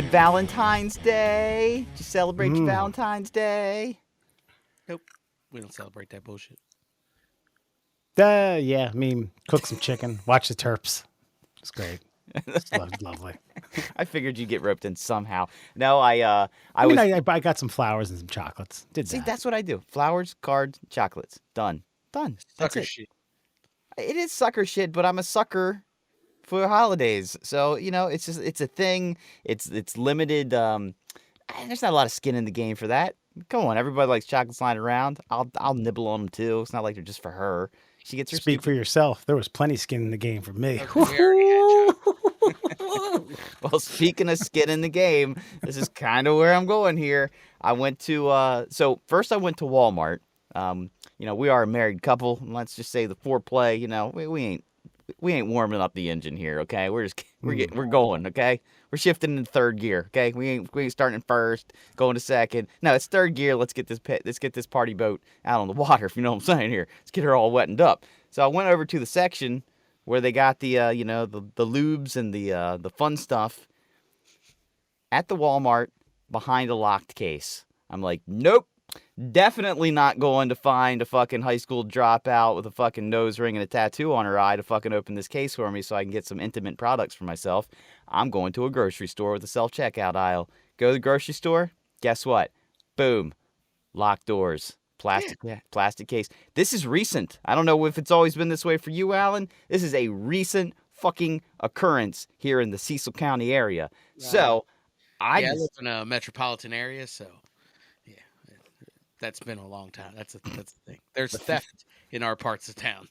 Good Valentine's Day. Did you celebrate your Valentine's Day? Nope. We don't celebrate that bullshit. Yeah, I mean, cook some chicken, watch the Terps. It's great. It's lovely. I figured you'd get roped in somehow. No, I got some flowers and some chocolates. See, that's what I do. Flowers, cards, chocolates. Done. That's Sucker it. shit. It is sucker shit, but I'm a sucker for holidays. So, it's a thing. It's limited. There's not a lot of skin in the game for that. Come on, everybody likes chocolates lying around. I'll nibble on them too. It's not like they're just for her. She gets her. Speak for yourself. There was plenty of skin in the game for me. Well, speaking of skin in the game, this is kind of where I'm going here. I went to so first I went to Walmart. We are a married couple, and let's just say the foreplay. We ain't warming up the engine here, okay? We're going, okay? We're shifting into third gear, okay? We ain't starting in first, going to second. No, it's third gear. Let's get this party boat out on the water, if you know what I'm saying here. Let's get her all wetted up. So I went over to the section where they got the the lubes and the fun stuff at the Walmart behind a locked case. I'm like, nope. Definitely not going to find a fucking high school dropout with a fucking nose ring and a tattoo on her eye to fucking open this case for me so I can get some intimate products for myself. I'm going to a grocery store with a self-checkout aisle. Go to the grocery store, guess what? Boom. Locked doors. Plastic case. This is recent. I don't know if it's always been this way for you, Alan. This is a recent fucking occurrence here in the Cecil County area. Right. So, I live in a metropolitan area, so... That's been a long time. That's the thing. There's theft in our parts of town.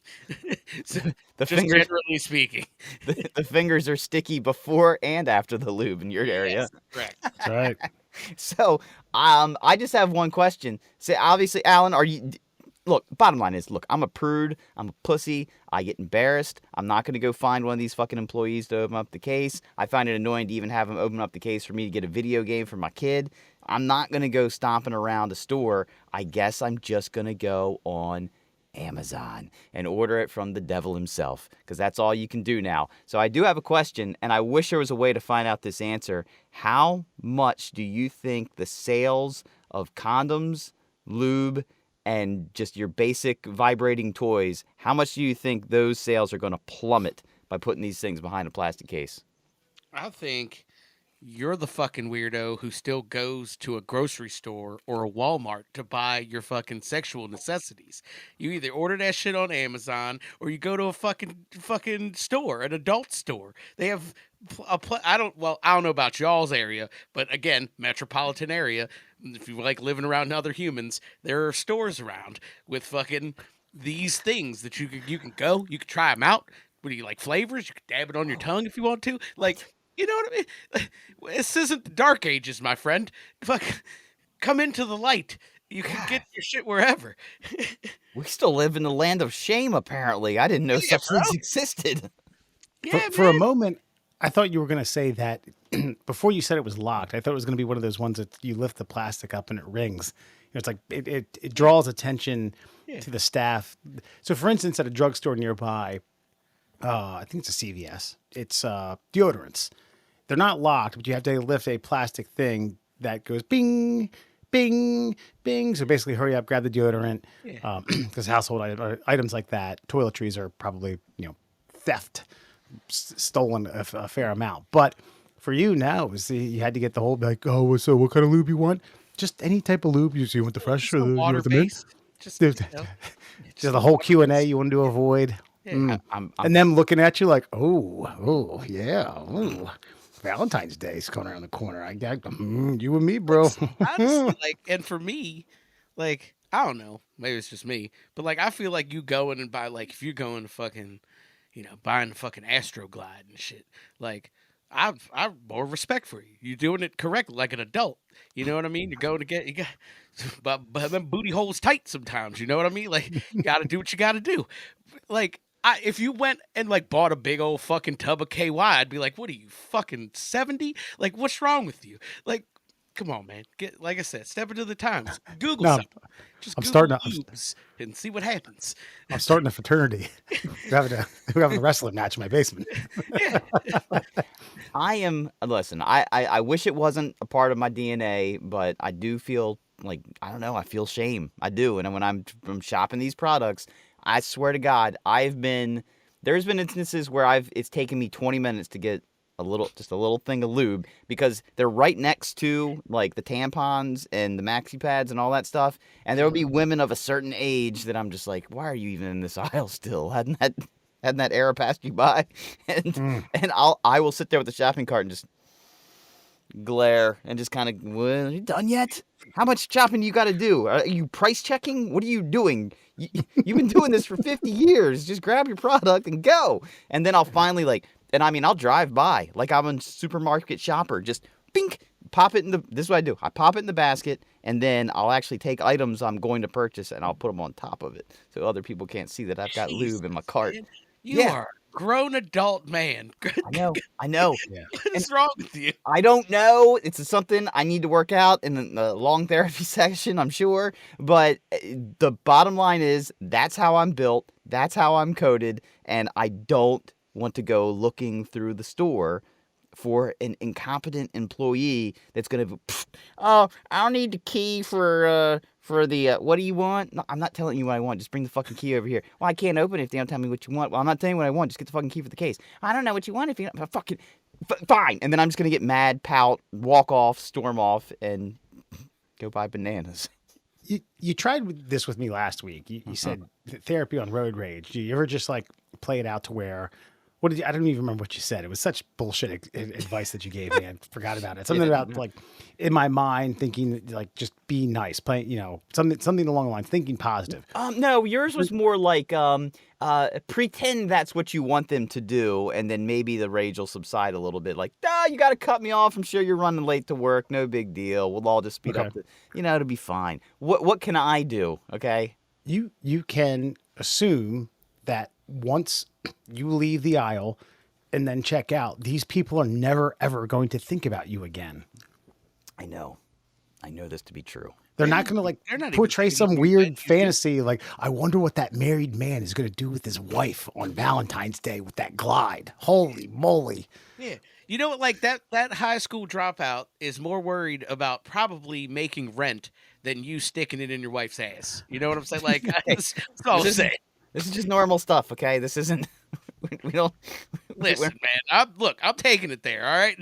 So, generally speaking. The fingers are sticky before and after the lube in your area. Yes, correct. That's right. So, I just have one question. So, obviously, Alan, bottom line is, I'm a prude. I'm a pussy. I get embarrassed. I'm not going to go find one of these fucking employees to open up the case. I find it annoying to even have them open up the case for me to get a video game for my kid. I'm not going to go stomping around a store. I guess I'm just going to go on Amazon and order it from the devil himself, because that's all you can do now. So I do have a question, and I wish there was a way to find out this answer. How much do you think the sales of condoms, lube, and just your basic vibrating toys, how much do you think those sales are going to plummet by putting these things behind a plastic case? I think you're the fucking weirdo who still goes to a grocery store or a Walmart to buy your fucking sexual necessities. You either order that shit on Amazon or you go to a fucking store, an adult store. They have I don't know about y'all's area, but again, metropolitan area. If you like living around other humans, there are stores around with fucking these things that you can go, you can try them out. What do you like, flavors? You can dab it on your tongue if you want to. Like, you know what I mean? This isn't the Dark Ages, my friend. Fuck, come into the light. You can get your shit wherever. We still live in the land of shame, apparently. I didn't know such things existed. Yeah, for a moment, I thought you were going to say that before you said it was locked. I thought it was going to be one of those ones that you lift the plastic up and it rings. It's like it draws attention to the staff. So, for instance, at a drugstore nearby, I think it's a CVS. It's deodorants. They're not locked, but you have to lift a plastic thing that goes bing, bing, bing. So basically, hurry up, grab the deodorant. Because household items like that, toiletries are probably theft, stolen a fair amount. But for you now, you had to get the whole like, oh, so what kind of lube you want? Just any type of lube. You want the fresh or the water-based? Just the whole Q&A you wanted to avoid. Yeah, and them looking at you like, oh, yeah, ooh, Valentine's Day is coming around the corner. You and me, bro. Honestly, and for me, I don't know, maybe it's just me, but I feel like you going and buy, if you're going to fucking, buying the fucking Astroglide and shit, I've more respect for you. You're doing it correctly, like an adult. You know what I mean? You're going to you got, but them booty holes tight sometimes. You know what I mean? You got to do what you got to do. If you went and bought a big old fucking tub of KY, I'd be like, what are you, fucking 70? What's wrong with you? Come on, man. Get, like I said, step into the times. Google something. Just Google lubes and see what happens. I'm starting a fraternity. We're having a wrestling match in my basement. Yeah. I am. Listen, I wish it wasn't a part of my DNA, but I do feel like I don't know. I feel shame. I do, and when I'm shopping these products, I swear to God, there's been instances where it's taken me 20 minutes to get just a little thing of lube because they're right next to like the tampons and the maxi pads and all that stuff, and there will be women of a certain age that I'm just like, why are you even in this aisle still? Hadn't that era passed you by? And I will sit there with the shopping cart and just glare and just kind of, well, are you done yet? How much shopping you got to do? Are you price checking? What are you doing? You've been doing this for 50 years. Just grab your product and go. And then I'll finally and I mean, I'll drive by like I'm a supermarket shopper. Just bink, pop it this is what I do. I pop it in the basket and then I'll actually take items I'm going to purchase and I'll put them on top of it so other people can't see that I've got lube in my cart. Man, you are a grown adult man. I know. Yeah. What's wrong with you? I don't know. It's something I need to work out in the long therapy session, I'm sure. But the bottom line is that's how I'm built. That's how I'm coded. And I don't want to go looking through the store for an incompetent employee that's going to, oh, I don't need the key for the, what do you want? No, I'm not telling you what I want. Just bring the fucking key over here. Well, I can't open it if they don't tell me what you want. Well, I'm not telling you what I want. Just get the fucking key for the case. I don't know what you want if you don't, fucking, fine. And then I'm just going to get mad, pout, walk off, storm off, and go buy bananas. You tried this with me last week. You said therapy on road rage. Do you ever just like play it out to where, I don't even remember what you said. It was such bullshit advice that you gave me. I forgot about it. Something about like in my mind thinking like just be nice, play, something along the line, thinking positive. No, yours was more like pretend that's what you want them to do, and then maybe the rage will subside a little bit. Like, you got to cut me off. I'm sure you're running late to work. No big deal. We'll all just speed up. It'll be fine. What can I do? Okay. You can assume that once you leave the aisle and then check out, these people are never, ever going to think about you again. I know this to be true. They're not going to portray some weird fantasy. Like, I wonder what that married man is going to do with his wife on Valentine's Day with that glide. Holy moly. Yeah. You know what? Like that high school dropout is more worried about probably making rent than you sticking it in your wife's ass. You know what I'm saying? Like, that's all I'm saying. This is just normal stuff, okay? This isn't. We don't. Listen, man. I'm taking it there. All right.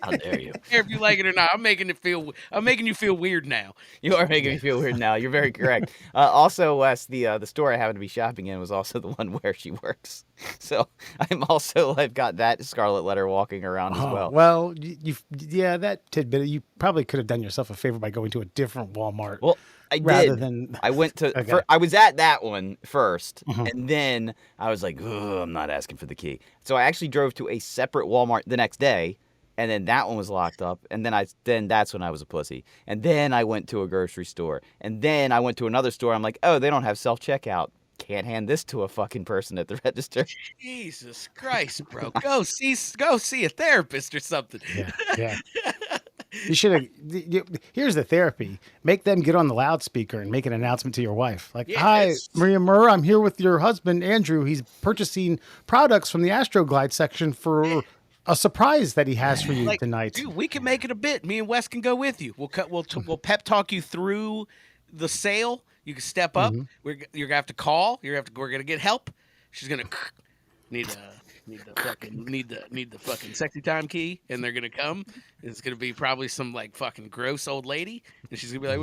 How dare you? I don't care if you like it or not. I'm making you feel weird now. You are making me feel weird now. You're very correct. Also, Wes, the store I happened to be shopping in was also the one where she works. So I've got that scarlet letter walking around as well. Well, that tidbit. You probably could have done yourself a favor by going to a different Walmart. Well, I did. I went to. Okay. I was at that one first, and then I was like, I'm not asking for the key. So I actually drove to a separate Walmart the next day, and then that one was locked up. And then that's when I was a pussy. And then I went to a grocery store, and then I went to another store. I'm like, oh, they don't have self checkout. Can't hand this to a fucking person at the register. Jesus Christ, bro! Go see a therapist or something. Yeah. You should have. Here's the therapy. Make them get on the loudspeaker and make an announcement to your wife. Like, hi, Maria Murr, I'm here with your husband, Andrew. He's purchasing products from the Astroglide section for a surprise that he has for you tonight. Dude, we can make it a bit. Me and Wes can go with you. We'll pep talk you through the sale. You can step up. You're gonna have to call. We're gonna get help. She's gonna need the fucking sexy time key, and they're gonna come. It's gonna be probably some like fucking gross old lady, and she's gonna be like,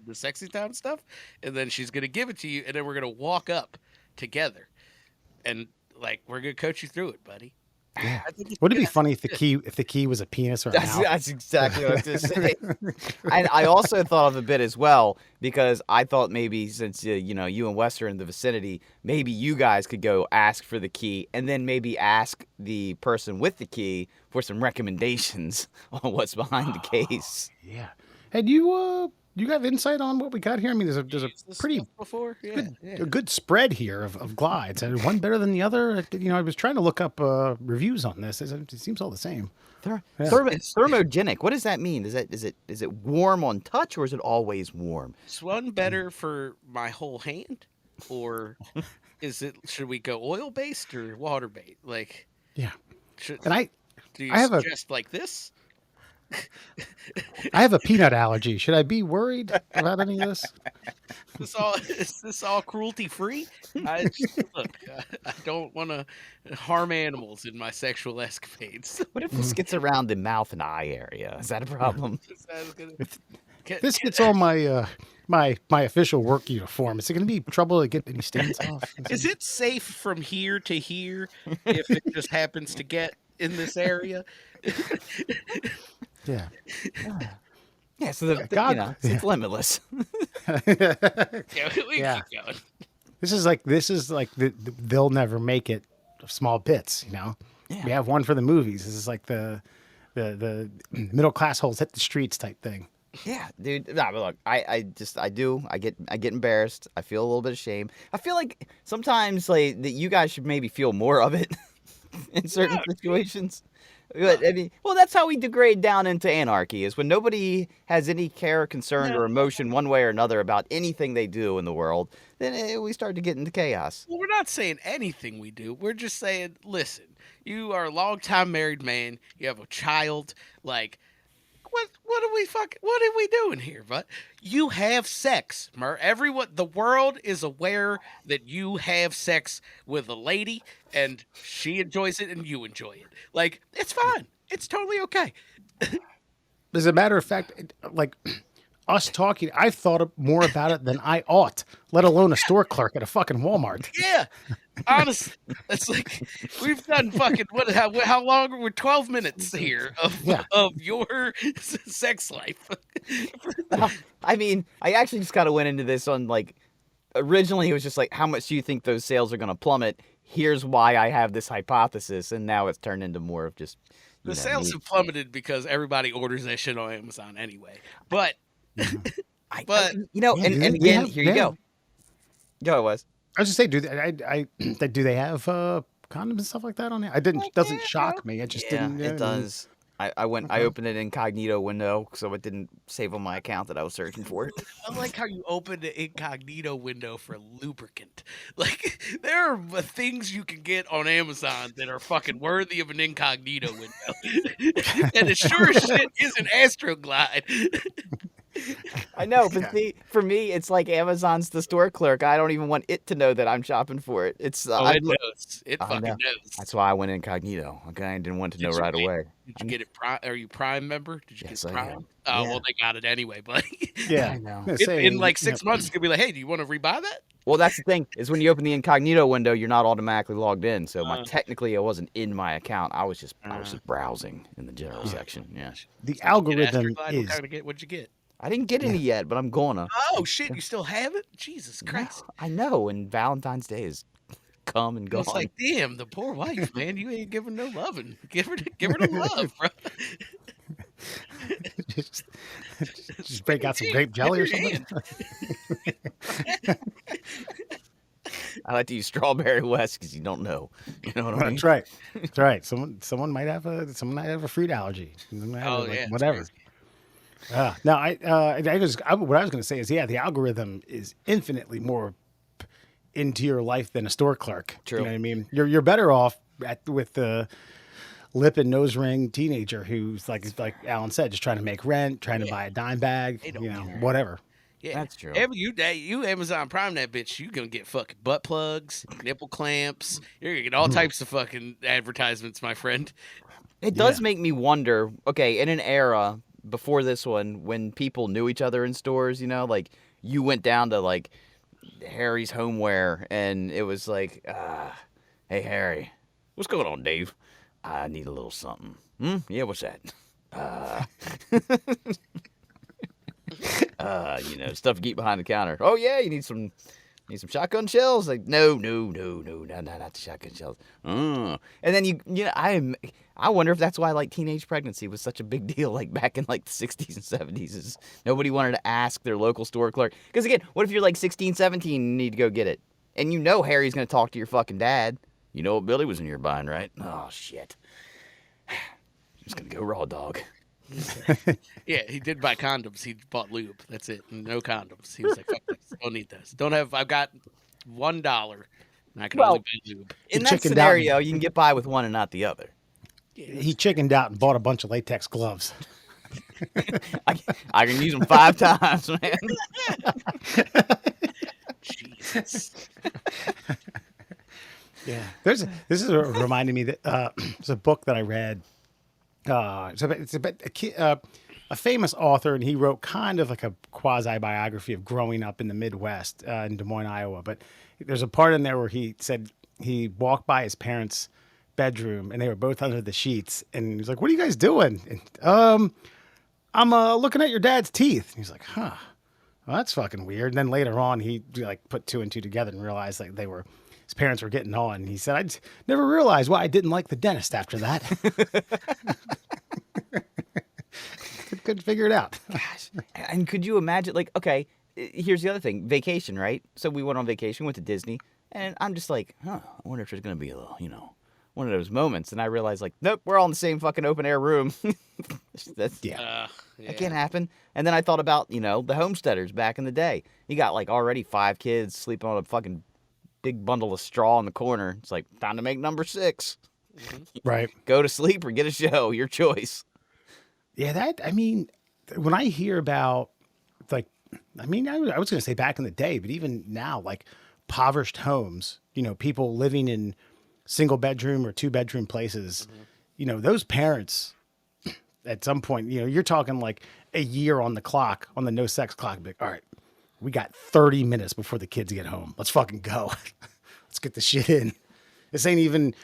the sexy time stuff, and then she's gonna give it to you, and then we're gonna walk up together, and like we're gonna coach you through it, buddy. Yeah. Would it be funny if the key was a penis or a mouth? That's exactly what I was going to say. I also thought of a bit as well because I thought maybe since you and Wes are in the vicinity, maybe you guys could go ask for the key and then maybe ask the person with the key for some recommendations on what's behind the case. Yeah. And you have insight on what we got here? I mean, there's a pretty a good spread here of glides, and one better than the other. I was trying to look up reviews on this. It seems all the same. Thermogenic. What does that mean? Is it warm on touch, or is it always warm? Is one better for my whole hand, or should we go oil based or water based? Like, Yeah. Should, And do you I have a suggest like this? I have a peanut allergy. Should I be worried about any of this? Is this all cruelty free? Look. I don't want to harm animals in my sexual escapades. What if this gets around the mouth and eye area? Is that a problem? This gets on my my official work uniform. Is it going to be trouble to get any stains off? Is it safe from here to here if it just happens to get in this area? Yeah. Yeah, so God, it's limitless. Yeah, we Yeah. keep going. This is like they'll never make it of small bits. You know, Yeah. we have one for the movies. This is like the middle class holes hit the streets type thing. Yeah, dude. Nah, but look, I get embarrassed. I feel a little bit of shame. I feel like sometimes like that you guys should maybe feel more of it in certain situations. But I mean, well, that's how we degrade down into anarchy is when nobody has any care, concern, or emotion one way or another about anything they do in the world. Then we start to get into chaos. Well, we're not saying anything we do. We're just saying, listen, you are a longtime married man. You have a child. Like, what are we doing here? But you have sex, the world is aware that you have sex with a lady, and she enjoys it, and you enjoy it. Like, it's fine. It's totally okay. As a matter of fact, like us talking, I've thought more about it than I ought, let alone a store clerk at a fucking Walmart. Yeah. Honestly, it's like we've done fucking how long? We're 12 minutes here of your sex life. I mean, I actually just kind of went into this on like, originally it was just like, how much do you think those sales are going to plummet? Here's why I have this hypothesis, and now it's turned into more of just The sales have plummeted because everybody orders that shit on Amazon anyway. But and again, here you go. Go, it was. I was just saying, do they have condoms and stuff like that on it? Doesn't shock me. It just didn't. It does. I opened an incognito window so it didn't save on my account that I was searching for it. I like how you opened the incognito window for lubricant. Like, there are things you can get on Amazon that are fucking worthy of an incognito window. And it sure as shit isn't Astroglide. I know, but see, for me, it's like Amazon's the store clerk. I don't even want it to know that I'm shopping for it. It's it knows. It fucking knows. That's why I went incognito. Okay, I didn't want to know right away. Did you get it? Are you Prime member? Did you Yes, get I Prime? am. Oh, Yeah. well, they got it anyway, buddy. Yeah, I know. In like 6 months, it's gonna be like, hey, do you want to rebuy that? Well, that's the thing is when you open the incognito window, you're not automatically logged in. So technically, I wasn't in my account. I was just browsing in the general section. Yeah. The algorithm is. What'd you get? I didn't get any yet, but I'm gonna. Oh shit! You still have it? Jesus Christ! I know, and Valentine's Day is come and gone. It's like, damn, the poor wife, man. You ain't giving no loving. Give her the love, bro. just break out some grape jelly or something. I like to use Strawberry West because you don't know. You know what I mean? That's right. That's right. Someone might have a fruit allergy. Whatever. No, what I was going to say is, yeah, the algorithm is infinitely more into your life than a store clerk. True. You know what I mean? You're better off with the lip and nose ring teenager who's like Alan said, just trying to make rent, trying to buy a dime bag, whatever. Yeah, that's true. You Amazon Prime that bitch, you gonna get fucking butt plugs, nipple clamps. You're gonna get all types of fucking advertisements, my friend. It does make me wonder. Okay, in an era before this one, when people knew each other in stores, like you went down to like Harry's Homeware, and it was like, "Hey Harry, what's going on, Dave? I need a little something. Yeah, what's that? Stuff to keep behind the counter. Oh yeah, you need some shotgun shells? Like, no, not the shotgun shells. And then I wonder if that's why like teenage pregnancy was such a big deal, like back in like the 60s and 70s. Is nobody wanted to ask their local store clerk. Because again, what if you're like 16, 17 and you need to go get it? And Harry's going to talk to your fucking dad. You know what Billy was in your bind, right? Oh, shit. I'm just going to go raw dog. Yeah, he did buy condoms. He bought lube. That's it. No condoms. He was like, fuck this. Don't need this. I've got $1 I can Well, only buy lube. in He that chickened out. scenario, you can get by with one and not the other. He chickened out and bought a bunch of latex gloves. I can use them 5 times, man. Jesus. Yeah, this is reminding me that there's a book that I read. It's about a famous author, and he wrote kind of like a quasi biography of growing up in the Midwest in Des Moines, Iowa. But there's a part in there where he said he walked by his parents' bedroom, and they were both under the sheets, and he was like, "What are you guys doing?" And, I'm looking at your dad's teeth. And he's like, "Huh, well, that's fucking weird." And then later on, he like put 2 and 2 together and realized like his parents were getting on. He said, "I just never realized why I didn't like the dentist after that." Couldn't figure it out. Gosh. And could you imagine, like, okay, here's the other thing. Vacation, right? So we went on vacation, went to Disney, and I'm just like, I wonder if there's going to be a little, one of those moments. And I realized, like, nope, we're all in the same fucking open air room. That can't happen. And then I thought about, the homesteaders back in the day. You got, like, already 5 kids sleeping on a fucking big bundle of straw in the corner. It's like, time to make number 6. Right. Go to sleep or get a show. Your choice. Yeah, when I hear about, like, I was going to say back in the day, but even now, like, impoverished homes, people living in single bedroom or 2-bedroom places, those parents at some point, you're talking like a year on the clock, on the no sex clock. Like, all right, we got 30 minutes before the kids get home. Let's fucking go. Let's get the shit in. This ain't even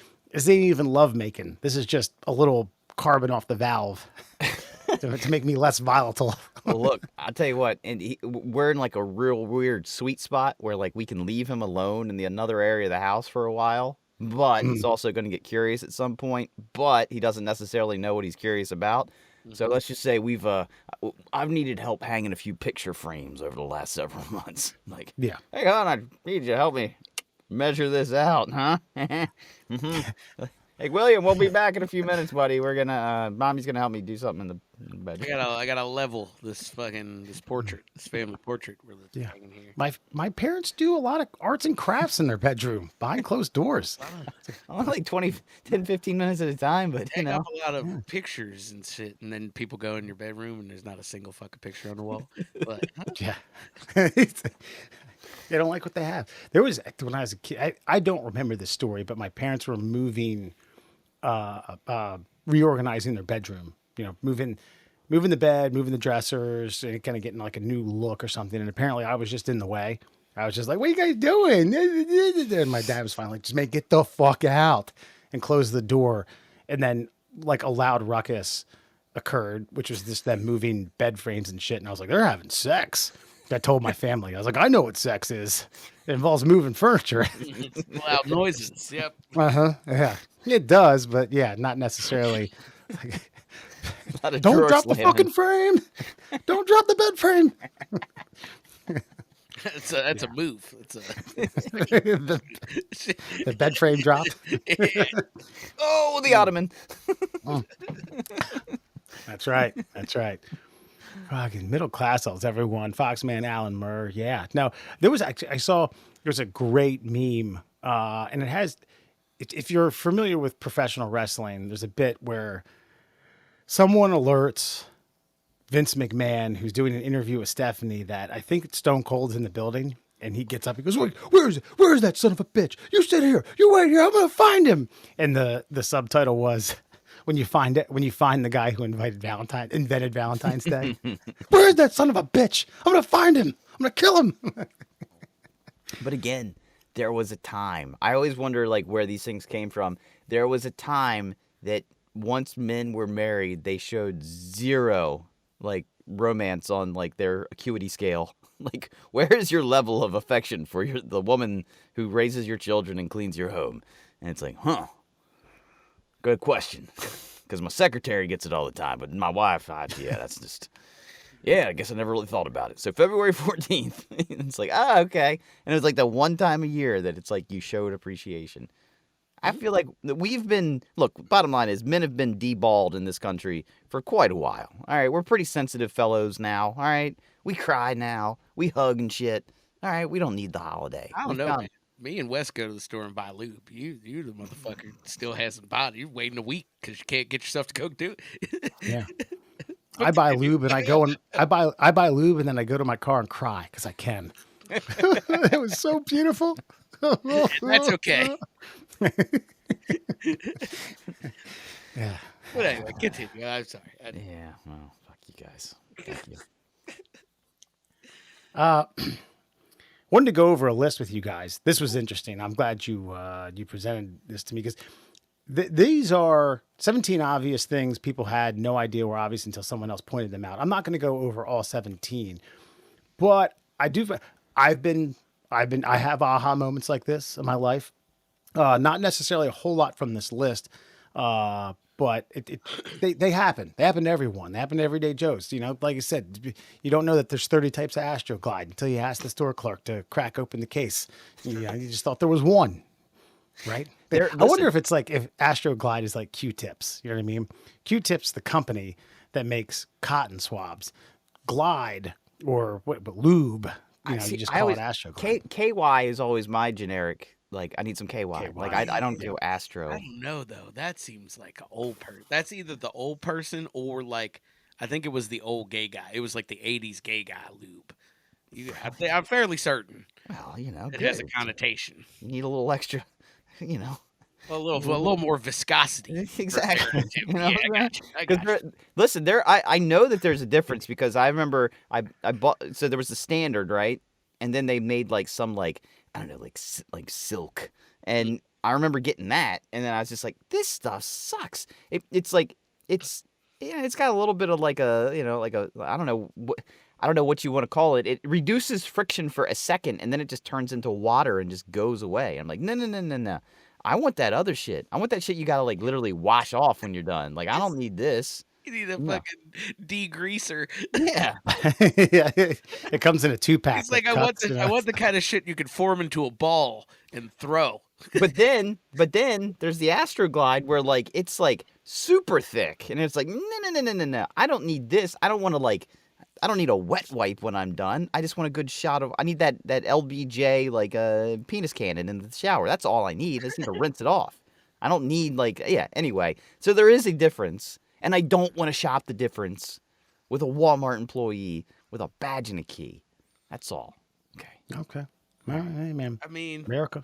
love making. This is just a little carbon off the valve to make me less volatile. Well, look, I'll tell you what, we're in like a real weird sweet spot where like we can leave him alone in another area of the house for a while, but he's also going to get curious at some point, but he doesn't necessarily know what he's curious about. So let's just say I've needed help hanging a few picture frames over the last several months. Like, Yeah. Hey, hon, I need you to help me measure this out, huh? Mm-hmm. Hey, William, we'll be back in a few minutes, buddy. We're gonna, Mommy's gonna help me do something in the bedroom. I gotta level this portrait, this family portrait we're hanging here. My parents do a lot of arts and crafts in their bedroom behind closed doors. Only like 10, 15 minutes at a time, but Take off a lot of pictures and shit, and then people go in your bedroom and there's not a single fucking picture on the wall. But Yeah. They don't like what they have. There was, when I was a kid, I don't remember this story, but my parents were reorganizing their bedroom, moving the bed, moving the dressers, and kind of getting like a new look or something. And apparently I was just in the way. I was just like, "What are you guys doing?" And my dad was finally like, "Get the fuck out," and close the door. And then like a loud ruckus occurred, which was just them moving bed frames and shit. And I was like, "They're having sex." I told my family, I was like, "I know what sex is. It involves moving furniture." loud noises. Yep. Yeah, it does, but yeah, not necessarily. Don't Don't drop the fucking frame. Don't drop the bed frame. That's a move. It's the bed frame drop. Oh, the ottoman. That's right. That's right. Fucking middle class elves, everyone. Foxman, Alan Murr. Yeah. No, there was actually, there's a great meme. And it has, if you're familiar with professional wrestling, there's a bit where someone alerts Vince McMahon, who's doing an interview with Stephanie, that I think Stone Cold's in the building. And he gets up, he goes, "Wait, where is it? Where is that son of a bitch? You sit here. You wait here. I'm going to find him." And the subtitle was, when you find the guy who invented Valentine's Day. "Where is that son of a bitch? I'm going to find him. I'm going to kill him." But again, there was a time. I always wonder like where these things came from. There was a time that once men were married, they showed zero like romance on like their acuity scale. Like, where is your level of affection for the woman who raises your children and cleans your home? And it's like, good question. Because my secretary gets it all the time, but my wife, that's just, I guess I never really thought about it. So February 14th, it's like, okay. And it was like the one time a year that it's like you showed appreciation. I feel like bottom line is men have been deballed in this country for quite a while. All right, we're pretty sensitive fellows now. All right, we cry now. We hug and shit. All right, we don't need the holiday. I don't know, man. Me and Wes go to the store and buy lube. You the motherfucker still hasn't bought it. You're waiting a week because you can't get yourself to go do it. Yeah. I buy lube and I go and I buy lube and then I go to my car and cry because I can. It was so beautiful. That's okay. Yeah. But anyway, continue. I'm sorry. Yeah. Well, fuck you guys. Thank you. Wanted to go over a list with you guys. This was interesting. I'm glad you presented this to me because these are 17 obvious things people had no idea were obvious until someone else pointed them out. I'm not going to go over all 17, but I have aha moments like this in my life. Not necessarily a whole lot from this list, but they happen. They happen to everyone. They happen to everyday Joes. You know, like I said, you don't know that there's 30 types of Astroglide until you ask the store clerk to crack open the case. You just thought there was one, right? I wonder if it's like if Astroglide is like Q-tips. You know what I mean? Q-tips, the company that makes cotton swabs. Glide or what? Lube. You just call it Astroglide. KY is always my generic. Like, I need some KY. Like, I don't do Astro. I don't know though. That seems like an old person. That's either the old person or like I think it was the old gay guy. It was like the '80s gay guy lube. I'm fairly certain. Well, it has a connotation. You need a little extra, a little more viscosity. Exactly. Yeah, I got you. Listen, I know that there's a difference because I remember I bought. So there was the standard, right? And then they made like some like I don't know like silk, and I remember getting that, and then I was just like, this stuff sucks. It's got a little bit of like a I don't know what you want to call it. It reduces friction for a second, and then it just turns into water and just goes away. I'm like, no. I want that other shit. I want that shit you gotta like literally wash off when you're done. Like I don't need this. You need a fucking degreaser. Yeah. Yeah. It comes in a 2-pack. It's like I want the kind of shit you could form into a ball and throw. But then there's the Astroglide where like it's like super thick and it's like no. I don't need this. I don't need a wet wipe when I'm done. I just want a good shot of. I need that LBJ like a penis cannon in the shower. That's all I need. I just need to rinse it off. I don't need Anyway, so there is a difference, and I don't want to shop the difference with a Walmart employee with a badge and a key. That's all. Okay. All right, hey, man. I mean, America.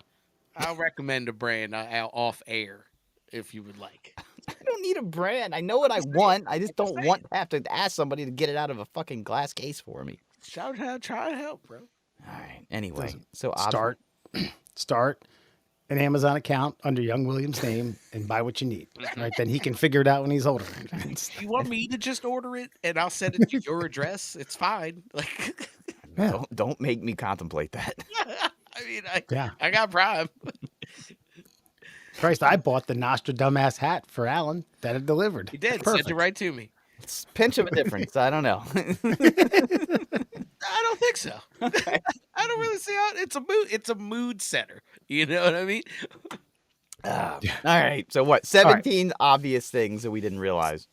I'll recommend a brand off air if you would like. I don't need a brand. I know what I want. I just don't want to have to ask somebody to get it out of a fucking glass case for me. Try to help, bro. All right. Anyway, so start an Amazon account under Young William's name and buy what you need. Right, then he can figure it out when he's older. You want me to just order it and I'll send it to your address? It's fine. Like, don't make me contemplate that. I mean, I got Prime. Christ, I bought the Nostradamus hat for Alan that it delivered. You did. Sent it right to me. It's a pinch of a difference. I don't know. I don't think so. Okay. I don't really see how it's a mood setter. You know what I mean? All right. So what? 17 obvious things that we didn't realize.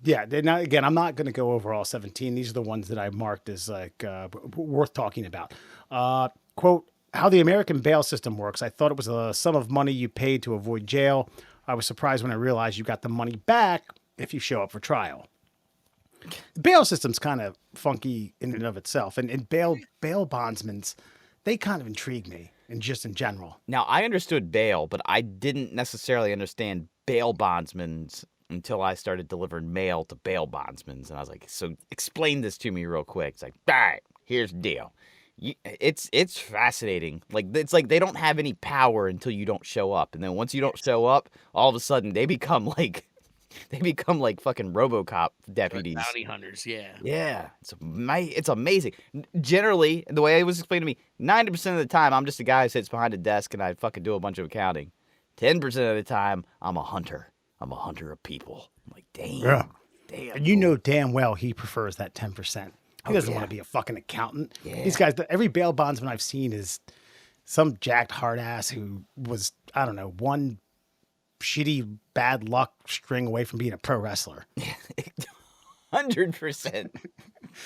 Yeah. Now, again, I'm not going to go over all 17. These are the ones that I marked as like worth talking about. Quote, how the American bail system works. I thought it was a sum of money you paid to avoid jail. I was surprised when I realized you got the money back if you show up for trial. The bail system's kind of funky in and of itself. And bail bondsmen, they kind of intrigue me and just in general. Now, I understood bail, but I didn't necessarily understand bail bondsmen until I started delivering mail to bail bondsmen. And I was like, so explain this to me real quick. It's like, all right, here's the deal. It's fascinating. Like it's like they don't have any power until you don't show up, and then once you don't show up, all of a sudden they become like fucking RoboCop deputies, bounty hunters. Yeah. It's amazing. Generally, the way it was explained to me, 90% of the time I'm just a guy who sits behind a desk and I fucking do a bunch of accounting. 10% of the time I'm a hunter. I'm a hunter of people. I'm like, damn. And you know damn well he prefers that 10%. He doesn't want to be a fucking accountant. Yeah. These guys, every bail bondsman I've seen is some jacked hard ass who was, I don't know, one shitty bad luck string away from being a pro wrestler. 100%.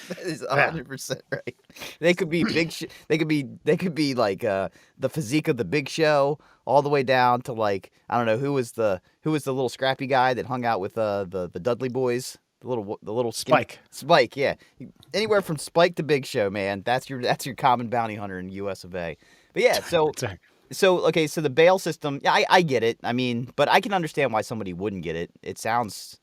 That is 100% right. They could be big. They could be like the physique of the Big Show, all the way down to like I don't know who was the little scrappy guy that hung out with the Dudley boys. The little Spike, yeah. Anywhere from Spike to Big Show, man. That's your common bounty hunter in the U.S. of A. But yeah, so okay, so the bail system, yeah, I get it. I mean, but I can understand why somebody wouldn't get it. It sounds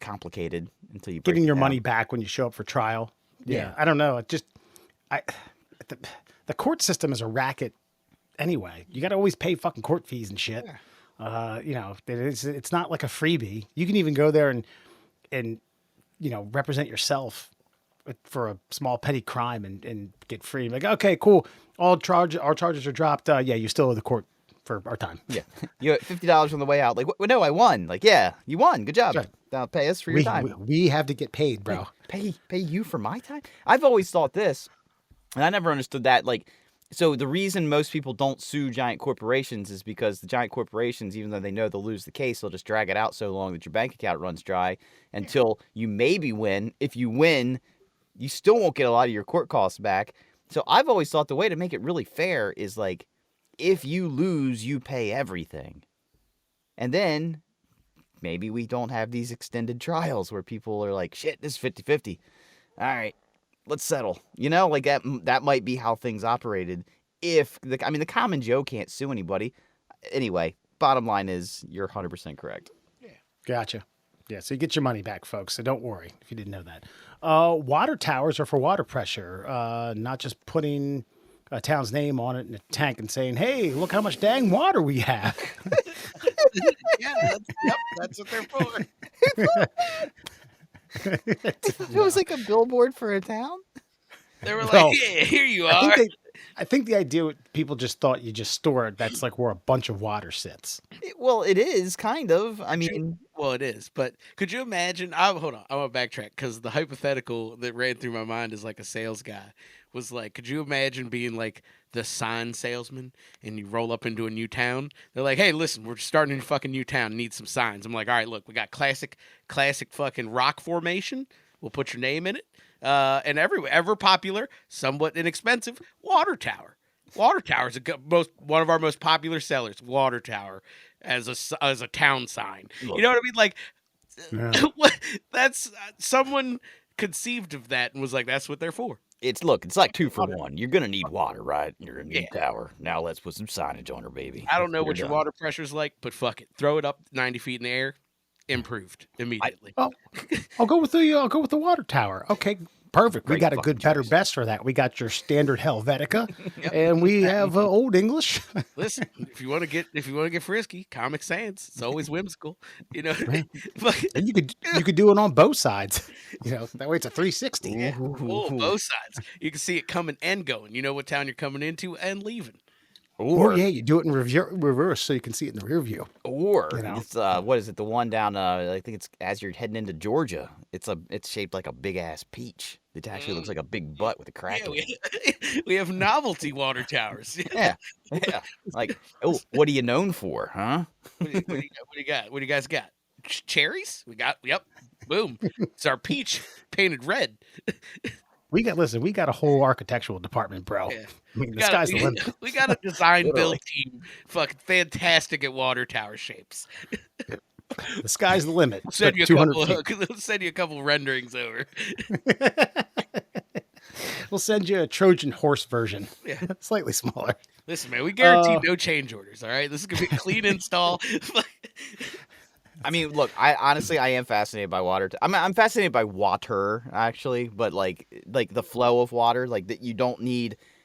complicated until you break Getting it your down. money back when you show up for trial. Yeah. I don't know. The court system is a racket anyway. You got to always pay fucking court fees and shit. It's not like a freebie. You can even go there and represent yourself for a small petty crime and get free. Like, okay, cool. Our charges are dropped. Yeah, you still owe the court for our time. Yeah, you have $50 on the way out. Like, no, I won. Like, yeah, you won. Good job. Right. Now pay us for your time. We have to get paid, bro. Pay you for my time? I've always thought this, and I never understood that. Like, so the reason most people don't sue giant corporations is because the giant corporations, even though they know they'll lose the case, they'll just drag it out so long that your bank account runs dry until you maybe win. If you win, you still won't get a lot of your court costs back. So I've always thought the way to make it really fair is like, if you lose, you pay everything. And then maybe we don't have these extended trials where people are like, shit, this is 50-50. All right, let's settle. Like that might be how things operated. The common Joe can't sue anybody. Anyway, bottom line is you're 100% correct. Yeah. Gotcha. Yeah, so you get your money back, folks. So don't worry if you didn't know that. Water towers are for water pressure, not just putting a town's name on it in a tank and saying, hey, look how much dang water we have. Yeah, that's what they're for. It was like a billboard for a town? They were like, No. yeah, here you are. I think the idea people just thought you just store it. That's like where a bunch of water sits. Well, it is kind of. I mean, Well, it is, but could you imagine? Hold on, I want to backtrack because the hypothetical that ran through my mind as like a sales guy was like, could you imagine being like the sign salesman and you roll up into a new town? They're like, hey, listen, we're starting a fucking new town, need some signs. I'm like, all right, look, we got classic fucking rock formation. We'll put your name in it. And ever popular, somewhat inexpensive, water tower. Water tower is one of our most popular sellers. Water tower as a town sign. Look. You know what I mean? Like, Yeah. that's someone conceived of that and was like, that's what they're for. it's like 2 for 1. You're gonna need water, right? You're gonna need tower. Now let's put some signage on her, baby. I don't know You're what your done. water pressure's like, but fuck it, throw it up 90 feet in the air, improved immediately. I'll go with the water tower. Okay, perfect. We Great got a fucking good, better, choice. best for that. We got your standard Helvetica, and we have Old English. Listen, if you want to get frisky, Comic Sans, it's always whimsical. You know, But- And you could do it on both sides. That way it's a 360. yeah, Ooh. both sides. You can see it coming and going. You know what town you're coming into and leaving. Or yeah, you do it in reverse so you can see it in the rear view. Or You know? it's what is it? The one down I think it's as you're heading into Georgia. It's shaped like a big ass peach. It actually looks like a big butt with a crack Yeah, in it. we have novelty water towers. Yeah. Like, oh, what are you known for, huh? What do you got? What do you guys got? Cherries? Yep. Boom. It's our peach painted red. We got a whole architectural department, bro. Yeah. I mean, the sky's the limit. We got a design build Literally. team, fucking fantastic at water tower shapes. The sky's the limit. Send you a 200 couple. Send you a couple renderings over. We'll send you a Trojan horse version. Yeah. Slightly smaller. Listen, man, we guarantee no change orders. All right, this is gonna be a clean install. I mean, look, I honestly am fascinated by water. I'm fascinated by water actually, but like the flow of water, like that you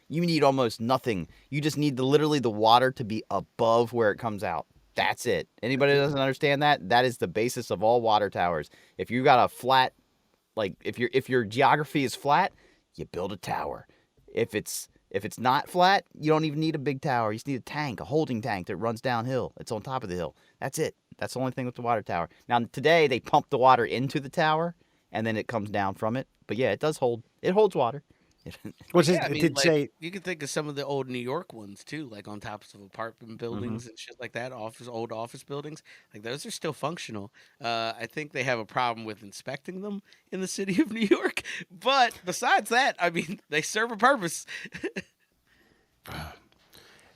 need almost nothing. You just need literally the water to be above where it comes out. That's it. Anybody that doesn't understand that? That is the basis of all water towers. If you got a flat, like if your geography is flat, you build a tower. If it's not flat, you don't even need a big tower. You just need a tank, a holding tank that runs downhill. It's on top of the hill. That's it. That's the only thing with the water tower. Now today they pump the water into the tower and then it comes down from it. But yeah, it does hold. It holds water. Which is, Yeah, I it mean, did like say, you can think of some of the old New York ones too, like on tops of apartment Hmm. buildings and shit like that. Old office buildings, like those are still functional. I think they have a problem with inspecting them in the city of New York, but besides that, I mean, they serve a purpose.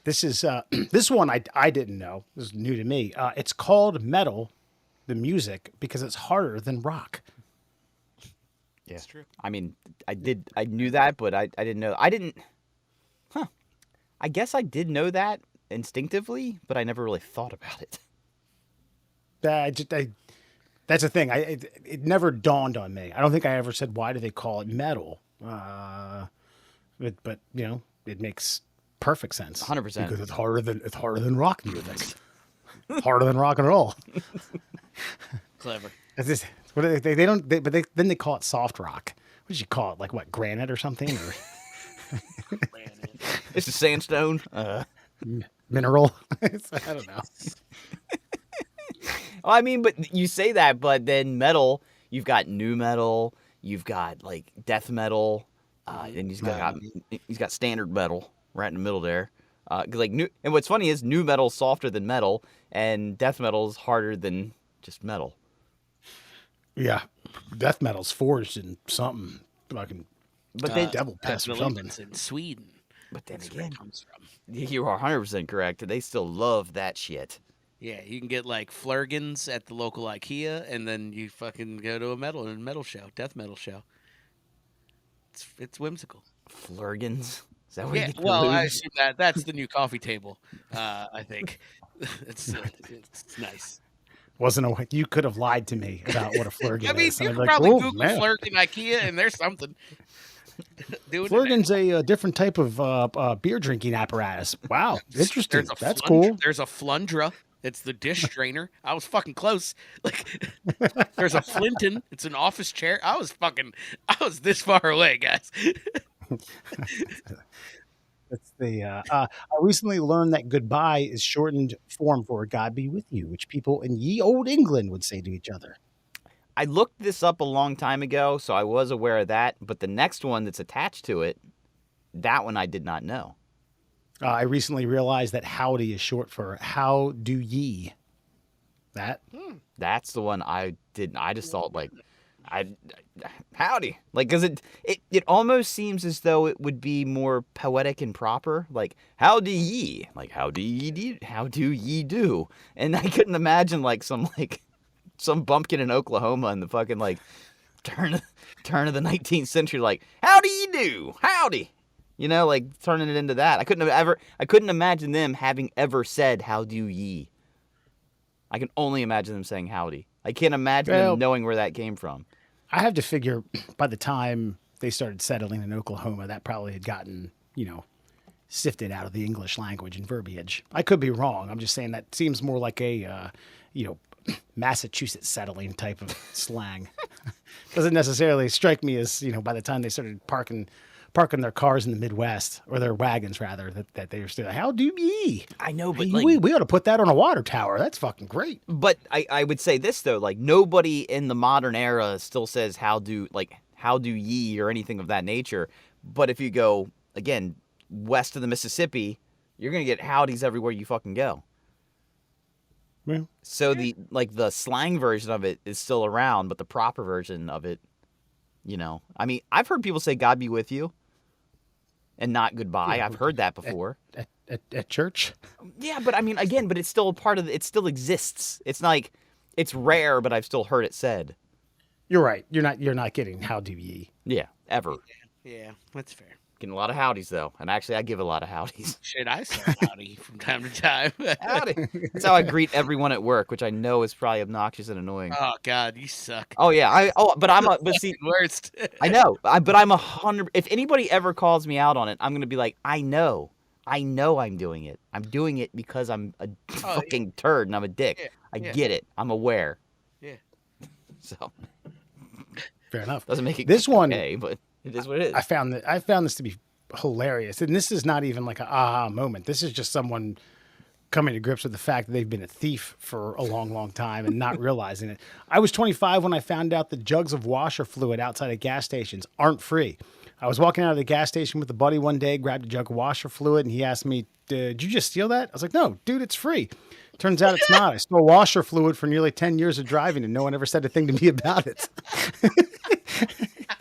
this is this one I didn't know. This is new to me. It's called metal, the music, because it's harder than rock. Yeah. It's true. I mean, I knew that, but I didn't know. I didn't. Huh. I guess I did know that instinctively, but I never really thought about it. That's the thing. It never dawned on me. I don't think I ever said, why do they call it metal? But it makes perfect sense 100%. because it's harder than rock music. Harder than rock and roll. Clever. It's just, what do they don't they, but they then they call it soft rock. What did you call it? Like what, granite or something, or It's a sandstone. mineral? I don't know. Well, I mean, but you say that, but then metal, you've got new metal, you've got like death metal, and he's got standard metal right in the middle there. 'Cause, like new, and what's funny is new metal's softer than metal, and death metal is harder than just metal. Yeah, death metal's forged in something fucking But then, devil I piss or believe something. it's in Sweden. but then That's where it again, comes from. you are 100% correct. They still love that shit. Yeah, you can get like flurgins at the local IKEA, and then you fucking go to a metal show, death metal show. It's whimsical. Flurgins. Is that where Yeah, you get well, the I lubes? assume that's the new coffee table. I think it's nice. You could have lied to me about what a flurgan I mean, is. you And I'd can be like, probably oh, Google man. flurkin IKEA, and there's something. Doing it Flurgan's a different type of beer drinking apparatus. Wow, now. interesting. There's a That's flundra- cool. There's a flundra. It's the dish strainer. I was fucking close. Like, there's a Flinton. It's an office chair. I was this far away, guys. That's the. I recently learned that goodbye is shortened form for "God be with you," which people in ye old England would say to each other. I looked this up a long time ago, so I was aware of that. But the next one that's attached to it, that one I did not know. I recently realized that howdy is short for "How do ye?" That That's the one I didn't. I just thought like, howdy, like, cause it almost seems as though it would be more poetic and proper. Like, how do ye? Like, how do ye do? How do ye do? And I couldn't imagine like some bumpkin in Oklahoma in the fucking like turn of the 19th century. Like, how do ye do? Howdy. You know, like turning it into that. I couldn't imagine them having ever said, how do ye? I can only imagine them saying howdy. I can't imagine them knowing where that came from. I have to figure by the time they started settling in Oklahoma, that probably had gotten, sifted out of the English language and verbiage. I could be wrong. I'm just saying that seems more like a, Massachusetts settling type of slang. Doesn't necessarily strike me as, by the time they started parking their cars in the Midwest, or their wagons rather, that they were still like, how do ye? I know, but Hey, like, we ought to put that on a water tower. That's fucking great. but I would say this though, like nobody in the modern era still says how do ye or anything of that nature. But if you go again west of the Mississippi, you're gonna get howdies everywhere you fucking go. Well, So the slang version of it is still around, but the proper version of it, I mean, I've heard people say "God be with you" and not goodbye. Yeah, I've heard that before. at church. Yeah, but I mean, again, but it's still a part of it still exists. It's like it's rare, but I've still heard it said. You're right. You're not getting how do ye. Yeah, ever. Yeah, that's fair. Getting a lot of howdies though, and actually, I give a lot of howdies. Shit, I say howdy from time to time. Howdy. That's how I greet everyone at work, which I know is probably obnoxious and annoying. Oh God, you suck. Oh yeah, but see, Worst. I know, but I'm 100. If anybody ever calls me out on it, I'm gonna be like, I know I'm doing it. I'm doing it because I'm a fucking turd and I'm a dick. Yeah, I yeah. get it. I'm aware. Yeah. So Fair enough. doesn't make it This one, okay, but it is what it is. I found this to be hilarious, and this is not even like a aha moment. This is just someone coming to grips with the fact that they've been a thief for a long, long time and not realizing it. I was 25 when I found out that jugs of washer fluid outside of gas stations aren't free. I was walking out of the gas station with a buddy one day, grabbed a jug of washer fluid, and he asked me, "Did you just steal that?" I was like, "No, dude, it's free." Turns out it's not. I stole washer fluid for nearly 10 years of driving, and no one ever said a thing to me about it.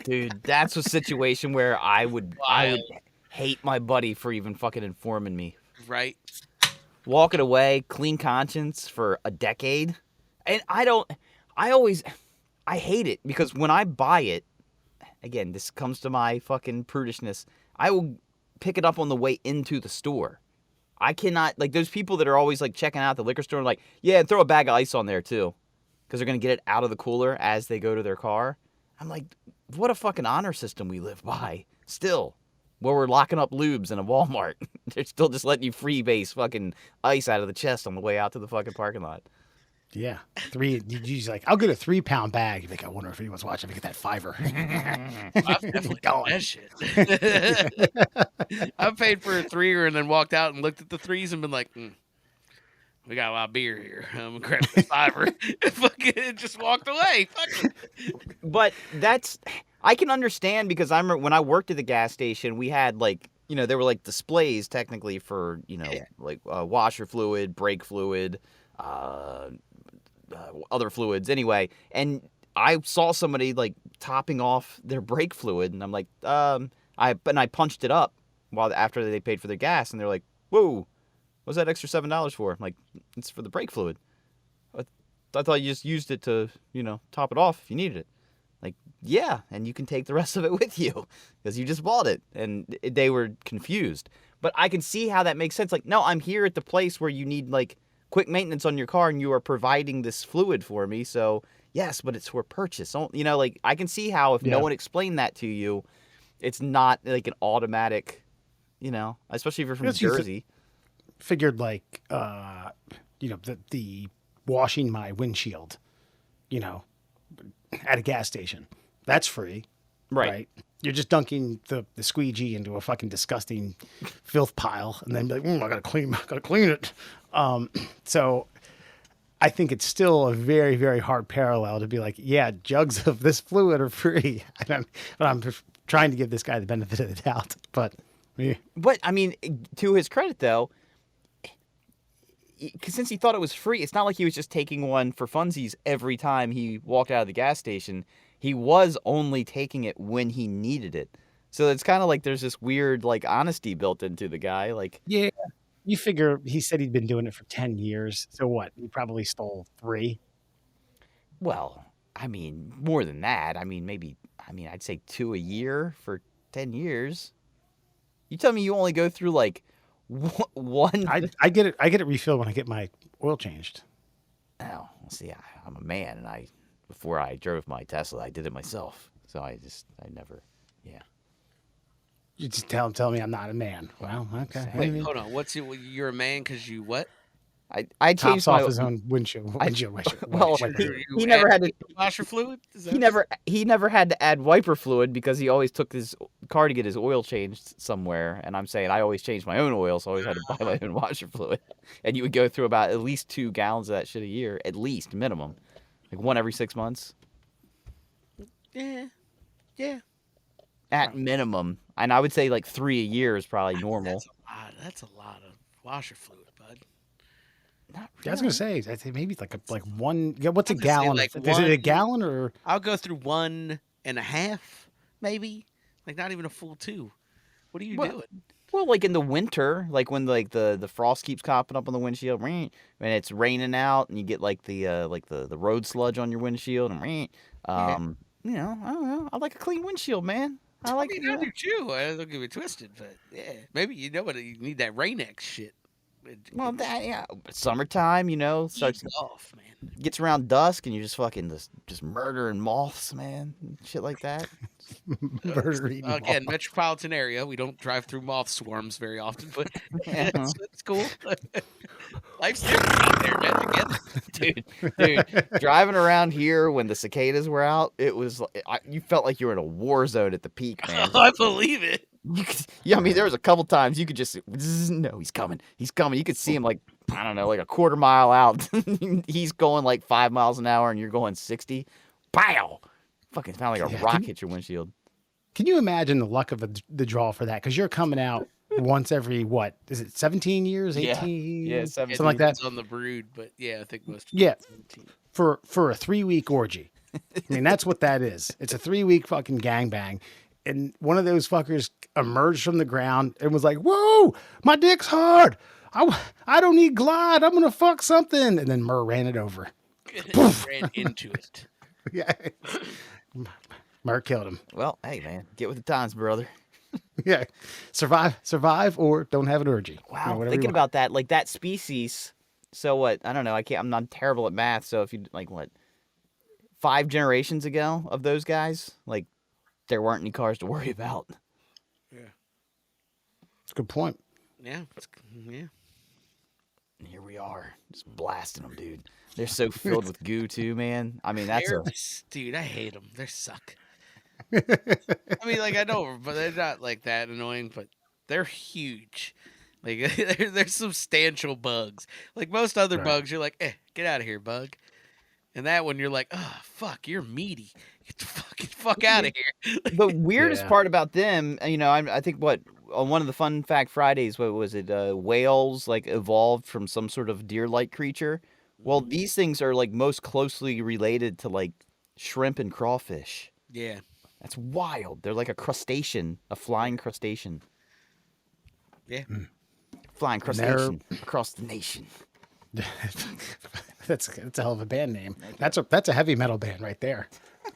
Dude, that's a situation where I would Wild. hate my buddy for even fucking informing me. Right? Walking away, clean conscience for a decade. And I hate it because when I buy it, again, this comes to my fucking prudishness, I will pick it up on the way into the store. I cannot, like, those people that are always, like, checking out the liquor store and like, yeah, and throw a bag of ice on there, too. Because they're going to get it out of the cooler as they go to their car. I'm like, what a fucking honor system we live by. Still. Where we're locking up lubes in a Walmart. They're still just letting you freebase fucking ice out of the chest on the way out to the fucking parking lot. Yeah. You're like, I'll get a 3-pound bag. You're like, I wonder if anyone's watching me get that $5. I've definitely done that shit. I've paid for a 3er and then walked out and looked at the 3s and been like, we got a lot of beer here. I'm gonna grab the $5 and fucking just walked away. Fuck it. But I can understand because I remember when I worked at the gas station, we had like, there were like displays technically for, like washer fluid, brake fluid, other fluids anyway. And I saw somebody like topping off their brake fluid and I'm like, I punched it up after they paid for their gas and they're like, whoa, what's that extra $7 for? I'm like, it's for the brake fluid. I thought you just used it to, top it off if you needed it. Like, yeah, and you can take the rest of it with you because you just bought it. And they were confused. But I can see how that makes sense. Like, no, I'm here at the place where you need, like, quick maintenance on your car and you are providing this fluid for me. So, yes, but it's for purchase. Like, I can see how if no one explained that to you, it's not, like, an automatic, especially if you're from Jersey. Figured, like, the washing my windshield, at a gas station. That's free. Right. You're just dunking the squeegee into a fucking disgusting filth pile and then be like, I gotta clean it. So I think it's still a very, very hard parallel to be like, yeah, jugs of this fluid are free. But I'm trying to give this guy the benefit of the doubt. But I mean, to his credit though, since he thought it was free, it's not like he was just taking one for funsies every time he walked out of the gas station. He was only taking it when he needed it. So it's kind of like there's this weird, like, honesty built into the guy. Like, yeah, you figure he said he'd been doing it for 10 years. So what? He probably stole 3. Well, I mean, more than that. I mean, I'd say 2 a year for 10 years. You tell me you only go through, like, one. I get it refilled when I get my oil changed. Oh, see, I'm a man, and before I drove my Tesla, I did it myself. So I never, yeah. You just tell me I'm not a man. Well, okay. Wait, hold on. You're a man because you what? I changed Tops off his own windshield. Well, he never had to washer fluid. He never had to add wiper fluid because he always took his car to get his oil changed somewhere. And I'm saying I always changed my own oil, so I always had to buy my own washer fluid. And you would go through about at least 2 gallons of that shit a year, at least minimum, like one every 6 months. Yeah. At minimum, and I would say like 3 a year is probably normal. That's a lot of washer fluid, bud. Not really. Yeah, I was gonna say, I'd say maybe like one. Yeah, what's a gallon? Like Is it a gallon or? I'll go through 1.5, maybe. Like not even a full 2. What are you doing? Well, like in the winter, like when like the frost keeps popping up on the windshield, and it's raining out, and you get like the road sludge on your windshield, and I don't know. I like a clean windshield, man. I do too. Don't get me twisted, but yeah, maybe you need that Rain-X shit. Well, summertime, starts off, man. Gets around dusk, and you're just fucking just murdering moths, man, shit like that. Murdering again, metropolitan area. We don't drive through moth swarms very often, but it's cool. Life's different out there, man. Dude, driving around here when the cicadas were out, it was you felt like you were in a war zone at the peak, man. I believe it. I mean, there was a couple times you could just no, he's coming. You could see him like, I don't know, like a quarter mile out. He's going like 5 miles an hour, and you're going 60. Pow! Fucking sound like a rock hit your windshield. Can you imagine the luck of the draw for that? Because you're coming out once every, what is it, 17 years, 18, Yeah, It 17. something like that. depends on the brood, but yeah, I think most. Yeah. 17. For a 3-week orgy. I mean, that's what that is. It's a 3-week fucking gangbang. And one of those fuckers emerged from the ground and was like, "Whoa, my dick's hard. I don't need glide. I'm gonna fuck something." And then Murr ran it over. Ran into it. Yeah. Murr killed him. Well, hey man, get with the times, brother. Yeah. Survive or don't have an orgy. Wow, whatever you thinking want. about that, like that species. So what? I don't know. I'm not terrible at math. So if you like what, 5 generations ago of those guys, like there weren't any cars to worry about. Yeah. That's a good point. Yeah. Yeah. And here we are, just blasting them, dude. They're so filled with goo too, man. I mean, that's Dude, I hate them. They suck. I mean, like I know, but they're not like that annoying. But they're huge. Like they're substantial bugs. Like most other Right. bugs, you're like, get out of here, bug. And that one, you're like, oh fuck, you're meaty. Get the fuck out of here. the weirdest Yeah. part about them. I think what on one of the Fun Fact Fridays, what was it? Whales like evolved from some sort of deer-like creature. Well, these things are like most closely related to like shrimp and crawfish. Yeah. That's wild. They're like a crustacean, a flying crustacean. Yeah. Flying And they're- crustacean across the nation. That's a hell of a band name. That's a heavy metal band right there.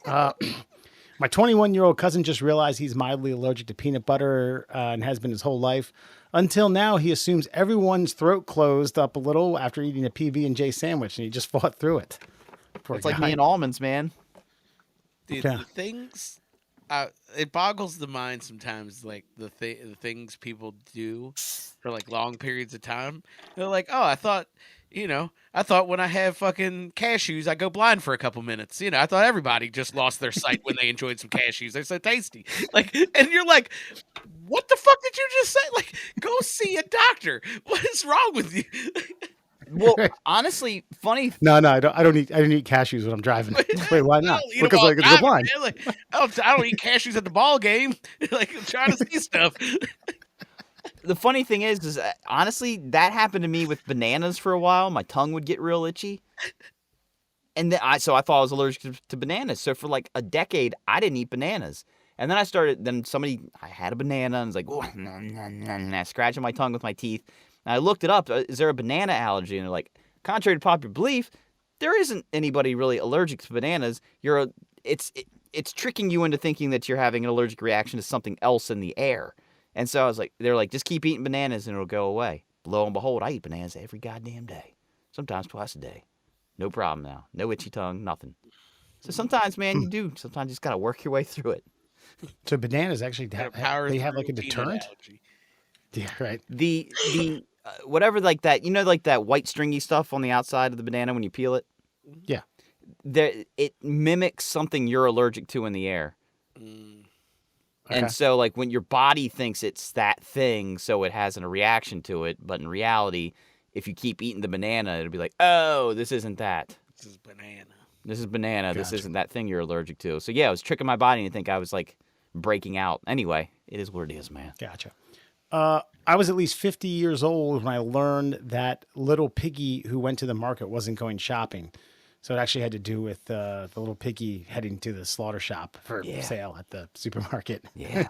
My 21-year-old cousin just realized he's mildly allergic to peanut butter and has been his whole life. Until now, he assumes everyone's throat closed up a little after eating a PB&J sandwich, and he just fought through it. Poor It's like guy. me and almonds, man. Dude, Yeah. the things, it boggles the mind sometimes. Like the things people do for like long periods of time. They're like, oh, I thought when I have fucking cashews, I go blind for a couple minutes. I thought everybody just lost their sight when they enjoyed some cashews. They're so tasty. Like, and you're like, what the fuck did you just say? Like, go see a doctor. What is wrong with you? Well, honestly, funny. No, I don't eat cashews when I'm driving. Wait, why not? Eat 'em Because all I go driving, blind. man. Like, I don't eat cashews at the ball game. Like, I'm trying to see stuff. The funny thing is honestly, that happened to me with bananas for a while. My tongue would get real itchy. And then I thought I was allergic to bananas. So for like a decade, I didn't eat bananas. And then I had a banana and was like, oh, scratching my tongue with my teeth. And I looked it up. Is there a banana allergy? And they're like, contrary to popular belief, there isn't anybody really allergic to bananas. It's tricking you into thinking that you're having an allergic reaction to something else in the air. And so they're like, just keep eating bananas and it'll go away. Lo and behold, I eat bananas every goddamn day. Sometimes twice a day. No problem now. No itchy tongue, nothing. So sometimes, man, sometimes you just got to work your way through it. So bananas actually Gotta power they have through like a peanut deterrent? allergy. Yeah, right. The whatever like that, like that white stringy stuff on the outside of the banana when you peel it? Yeah. It mimics something you're allergic to in the air. Mm. Okay. And so, like, when your body thinks it's that thing, so it has a reaction to it. But in reality, if you keep eating the banana, it'll be like, oh, this isn't that. This is banana. This is banana. This Gotcha. isn't that thing you're allergic to. So, yeah, it was tricking my body to think I was, like, breaking out. Anyway, it is what it is, man. Gotcha. I was at least 50 years old when I learned that little piggy who went to the market wasn't going shopping. So it actually had to do with the little piggy heading to the slaughter shop for sale at the supermarket. Yeah.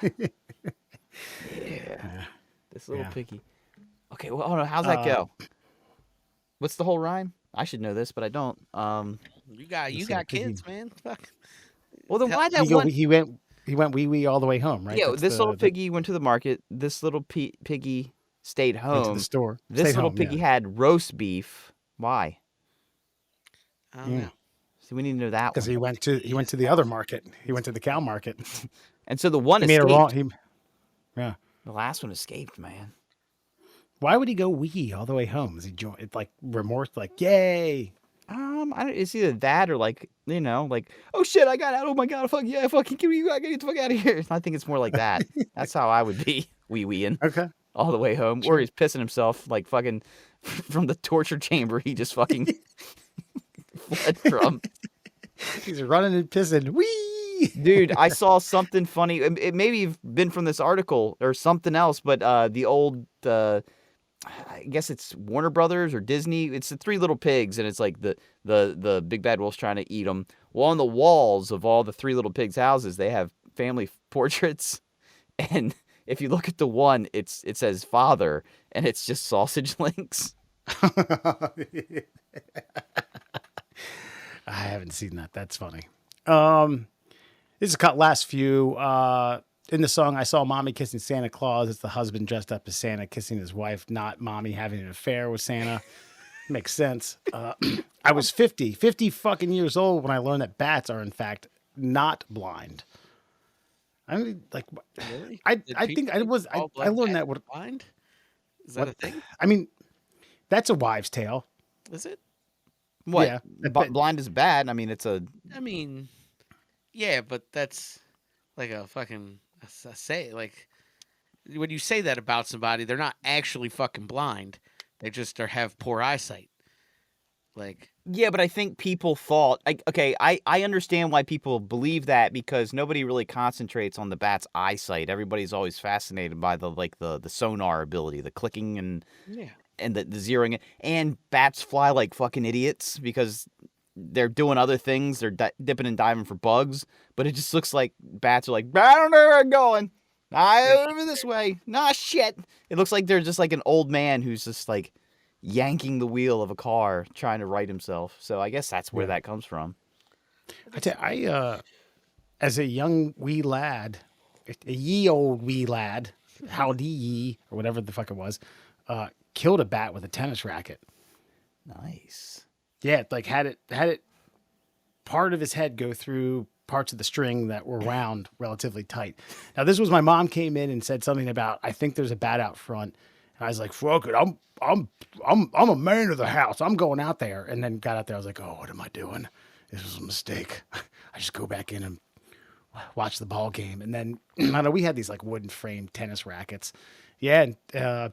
This little piggy. Okay, well, hold on. How's that go? What's the whole rhyme? I should know this, but I don't. You got little kids, piggy. man. Fuck. Well, then why that He, one? he went wee all the way home, right? Yeah, That's this little the- piggy went to the market. This little piggy stayed went to home. the store. This Stayed little home, piggy yeah. had roast beef. Why? I don't know. So we need to know that Because one. he went to the other market. He went to the cow market. And so the one He made a escaped. wrong. Yeah. The last one escaped, man. Why would he go wee all the way home? Is he like remorse? Like yay! It's either that or like like, oh shit, I got out. Oh my god, fuck yeah, fucking give me, I gotta get the fuck out of here. I think it's more like that. That's how I would be wee-weeing Okay. all the way home, or he's pissing himself like fucking from the torture chamber. He just fucking fled from. He's running and pissing. Wee! Wee! Dude, I saw something funny. It maybe have been from this article or something else, but the old, I guess it's Warner Brothers or Disney. It's the Three Little Pigs, and it's like the big bad wolf's trying to eat them. Well, on the walls of all the Three Little Pigs houses, they have family portraits, and if you look at the one, it says father, and it's just sausage links. I haven't seen that. That's funny. This is cut last few. In the song, I saw mommy kissing Santa Claus. It's the husband dressed up as Santa kissing his wife, not mommy having an affair with Santa. Makes sense. I was 50 fucking years old when I learned that bats are in fact not blind. I mean, like, Really? I Did think people I think was all I black learned bats that are what blind? Is that a thing? I mean, that's a wives' tale. Is it? What? Yeah, but- Blind is bad. I mean, it's a. I mean, yeah, but that's like a fucking a say. Like when you say that about somebody, they're not actually fucking blind. They just have poor eyesight. Like Yeah, but I think people thought. I understand why people believe that because nobody really concentrates on the bat's eyesight. Everybody's always fascinated by the sonar ability, the clicking and yeah, the zeroing. And bats fly like fucking idiots because they're doing other things. They're dipping and diving for bugs, but it just looks like bats are like, I don't know where I'm going. Over this way. Nah, shit. It looks like they're just like an old man who's just like yanking the wheel of a car trying to right himself. So I guess that's where that comes from. As a young wee lad, a ye old wee lad, howdy ye, or whatever the fuck it was, killed a bat with a tennis racket. Nice. Yeah, like had it part of his head go through parts of the string that were wound relatively tight. Now this was my mom came in and said something about I think there's a bat out front. And I was like, fuck it, I'm a man of the house. I'm going out there. And then got out there, I was like, oh, what am I doing? This was a mistake. I just go back in and watch the ball game. And then I know we had these like wooden frame tennis rackets. Yeah, and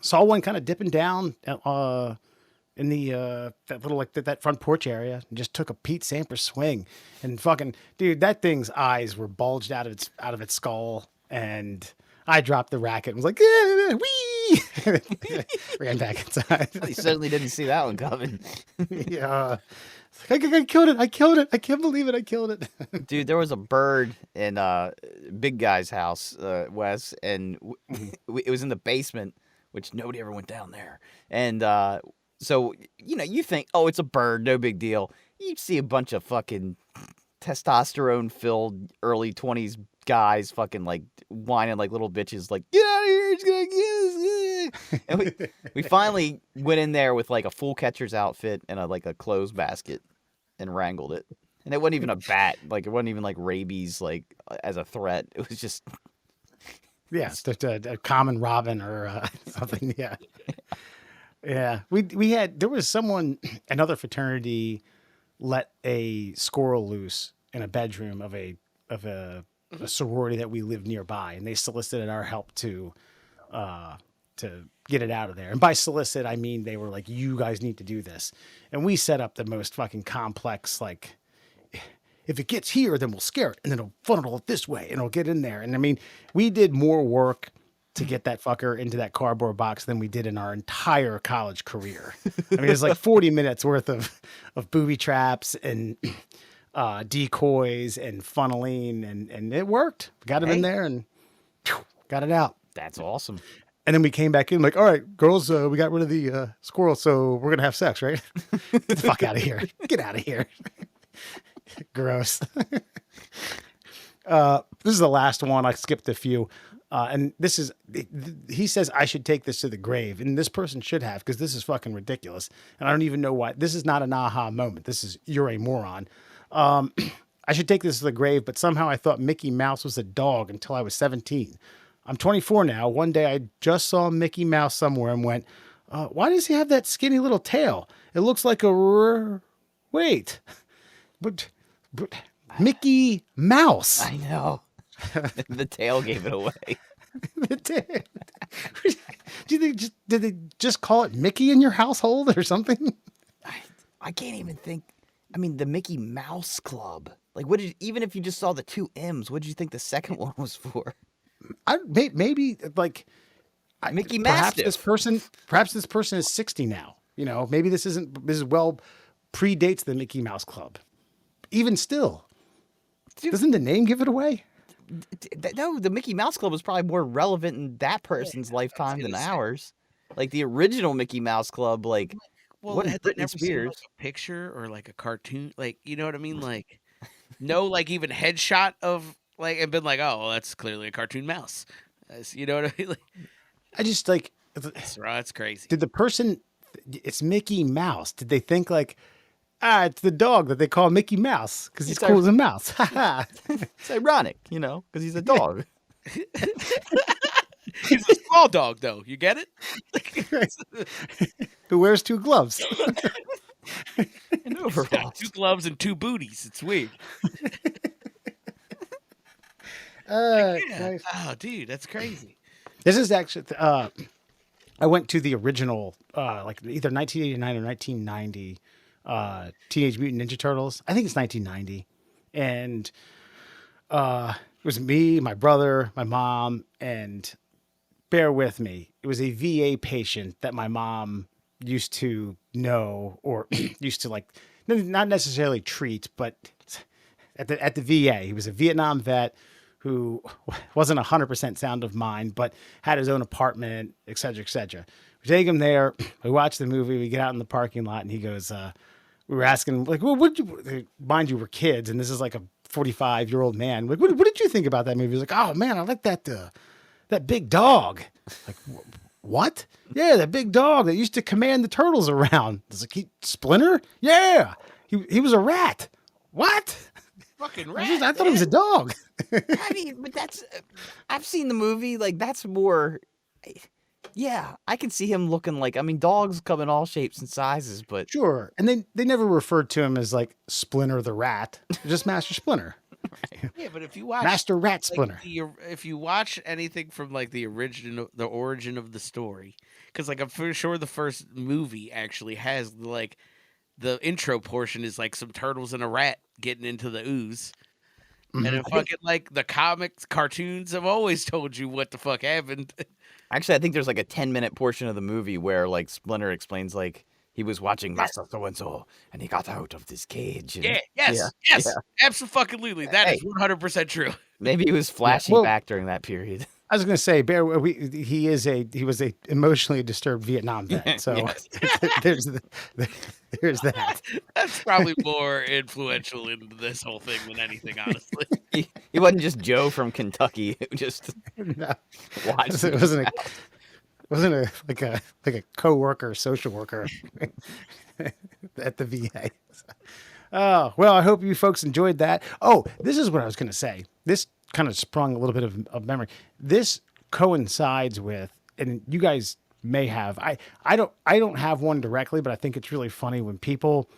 saw one kind of dipping down in the that little like that front porch area and just took a Pete Sampras swing and fucking dude, that thing's eyes were bulged out of its skull, and I dropped the racket and was like, wee, ran back inside. You certainly didn't see that one coming. Yeah, I killed it. I can't believe it. I killed it. Dude, there was a bird in big guy's house, Wes, and it was in the basement, which nobody ever went down there. And so, you think, oh, it's a bird, no big deal. You see a bunch of fucking testosterone-filled early 20s guys fucking like whining like little bitches, like, get out of here, it's gonna get us. And we finally went in there with like a full catcher's outfit and a clothes basket and wrangled it. And it wasn't even a bat, like it wasn't even like rabies like as a threat. It was just just a common robin or something. Yeah. Yeah, there was someone, another fraternity let a squirrel loose in a bedroom of a sorority that we lived nearby, and they solicited our help to get it out of there. And by solicit, I mean they were like, "You guys need to do this," and we set up the most fucking complex, like, if it gets here, then we'll scare it, and then it'll funnel it this way, and it'll get in there. And I mean, we did more work to get that fucker into that cardboard box than we did in our entire college career. I mean, it's like 40 minutes worth of booby traps and decoys and funneling, and it worked. Got him in there and got it out. That's awesome. And then we came back in like, all right, girls, we got rid of the squirrel, so we're going to have sex, right? Get the fuck out of here. Get out of here. Gross. This is the last one. I skipped a few. And this is, he says I should take this to the grave, and this person should have, because this is fucking ridiculous. And I don't even know why. This is not an aha moment. This is, you're a moron. I should take this to the grave, but somehow I thought Mickey Mouse was a dog until I was 17. I'm 24 now. One day I just saw Mickey Mouse somewhere and went, why does he have that skinny little tail? It looks like wait, but Mickey Mouse. I know. The tail gave it away. The tail. Did they just call it Mickey in your household or something? I can't even think. I mean, the Mickey Mouse Club. Like, even if you just saw the two M's, what did you think the second one was for? Maybe like Mickey perhaps Mastiff. perhaps this person is 60 now. You know, maybe this is well predates the Mickey Mouse Club. Even still, Dude. Doesn't the name give it away? No, the Mickey Mouse Club was probably more relevant in that person's lifetime than ours. Like the original Mickey Mouse Club, like Well, what had they Britney never seen like Spears. a picture or like a cartoon, like you know what I mean? Like no, like even headshot of like and been like, oh, well, that's clearly a cartoon mouse. You know what I mean? Like, I just like that's crazy. did the person? It's Mickey Mouse. Did they think like, it's the dog that they call Mickey Mouse because he's cool as a mouse? It's ironic, you know, because he's a dog. He's a small dog, though. You get it? Who wears two gloves? And overalls. 2 gloves and 2 booties. It's weird. Yeah. Nice. Oh, dude, that's crazy. This is actually. I went to the original, like either 1989 or 1990, Teenage Mutant Ninja Turtles. I think it's 1990, and it was me, my brother, my mom, and bear with me, it was a VA patient that my mom used to know or used to like not necessarily treat, but at the VA, he was a Vietnam vet who wasn't 100% sound of mind, but had his own apartment, et cetera, et cetera. We take him there. We watch the movie. We get out in the parking lot, and he goes, we were asking, like, well, what did you, mind you, we're kids, and this is like a 45-year-old man. Like, what did you think about that movie? He was like, oh, man, I like that big dog. Like, what? Yeah, that big dog that used to command the turtles around. I was like, Splinter? Yeah, he was a rat. What? Fucking rat. I thought it was a dog. I mean, but that's I've seen the movie. Like that's more. Yeah, I can see him looking like. I mean, dogs come in all shapes and sizes, but Sure. And they never referred to him as like Splinter the Rat, just Master Splinter. Yeah, but if you watch Master Rat like, Splinter. if you watch anything from like the origin of the story, because like I'm for sure the first movie actually has like the intro portion is like some turtles and a rat getting into the ooze. And if fucking like the comics, cartoons have always told you what the fuck happened. actually, I think there's like a 10-minute portion of the movie where like Splinter explains like he was watching Master So and So, and he got out of this cage. And, Yes, absolutely. That is 100% true. Maybe he was flashing back during that period. I was going to say, he was a emotionally disturbed Vietnam vet. So there's that. That's probably more influential in this whole thing than anything, honestly. He wasn't just Joe from Kentucky who just watched. It wasn't like a co-worker, social worker at the VA. Oh, well, I hope you folks enjoyed that. Oh, this is what I was going to say. This kind of sprung a little bit of memory. This coincides with, and you guys may have, I don't have one directly, but I think it's really funny when people,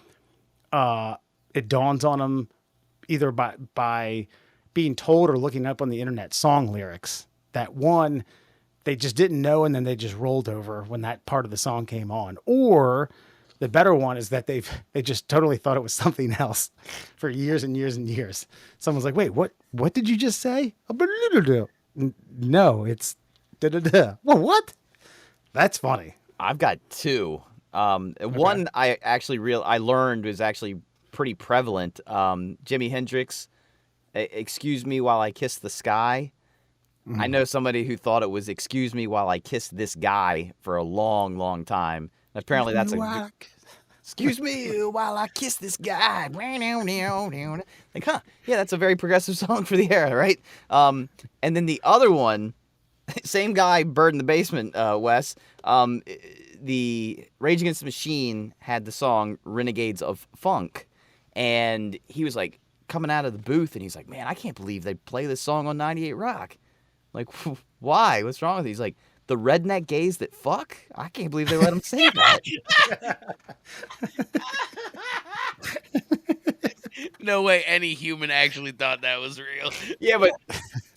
it dawns on them either by being told or looking up on the internet song lyrics that one, they just didn't know, and then they just rolled over when that part of the song came on. Or the better one is that they just totally thought it was something else for years and years and years. Someone's like, wait, what did you just say? No, it's da-da-da. Well, what? That's funny. I've got two. One I actually I learned was actually pretty prevalent. Jimi Hendrix, "Excuse Me While I Kiss the Sky." I know somebody who thought it was "Excuse Me While I Kiss This Guy" for a long, long time. And apparently that's a "Excuse me while I kiss this guy." Like, huh? Yeah, that's a very progressive song for the era, right? And then the other one, same guy, Bird in the Basement, Wes. The Rage Against the Machine had the song "Renegades of Funk," and he was like coming out of the booth, and he's like, "Man, I can't believe they play this song on 98 Rock. Like, why? What's wrong with it?" He's like, "The redneck gays that fuck? I can't believe they let him say that." No way any human actually thought that was real. Yeah, but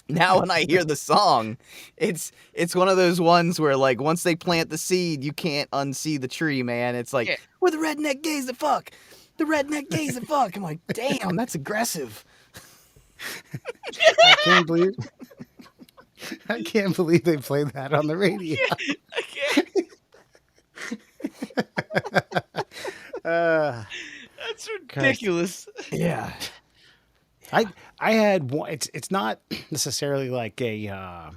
now when I hear the song, it's one of those ones where like once they plant the seed, you can't unsee the tree, man. It's like, we're the redneck gays that fuck. The redneck gays that fuck. I'm like, damn, that's aggressive. I can't believe they played that on the radio. I can't. That's ridiculous. Yeah. I had one. It's not necessarily like a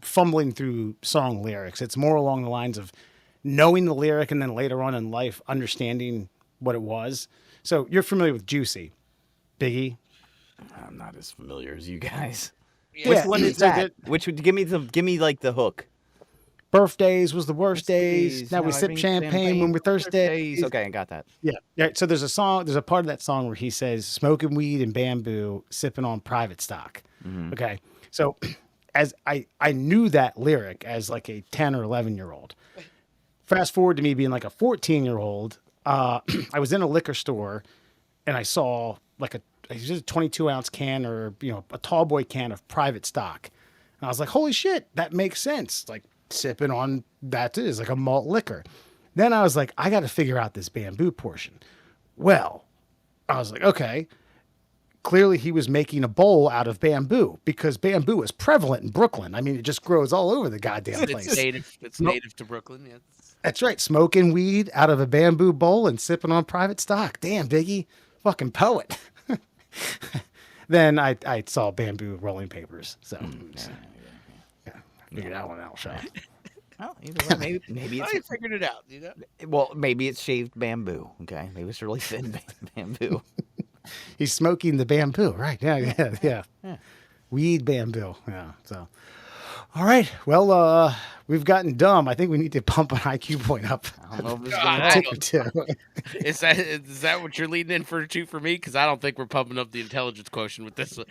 fumbling through song lyrics. It's more along the lines of knowing the lyric and then later on in life understanding what it was. So you're familiar with Juicy, Biggie? I'm not as familiar as you guys. Yeah. Which one is So that? Which would give me like the hook. Birthdays was the worst days. Now we I sip drink champagne when we're thirsty. Okay, I got that. Yeah. So there's a part of that song where he says smoking weed and bamboo, sipping on private stock. Okay. So as I knew that lyric as like a 10 or 11-year-old. Fast forward to me being like a 14-year-old. I was in a liquor store and I saw like a 22-ounce can or, a tall boy can of private stock. And I was like, holy shit, that makes sense. Like sipping on that is like a malt liquor. Then I was like, I got to figure out this bamboo portion. Well, I was like, okay. Clearly he was making a bowl out of bamboo because bamboo is prevalent in Brooklyn. I mean, it just grows all over the goddamn place. It's native to Brooklyn. Yeah. That's right. Smoking weed out of a bamboo bowl and sipping on private stock. Damn, Biggie. Fucking poet. Then I saw bamboo rolling papers. So, figured that one out. So. Well, either way, maybe I it's figured it out. well, maybe it's shaved bamboo. Okay, maybe it's really thin bamboo. He's smoking the bamboo, right? Yeah. Weed bamboo. Yeah. So, all right. Well, we've gotten dumb. I think we need to pump an IQ point up. I don't know if it's God, gonna I help. Tick or two. Is that what you're leading in for for me? Because I don't think we're pumping up the intelligence quotient with this one.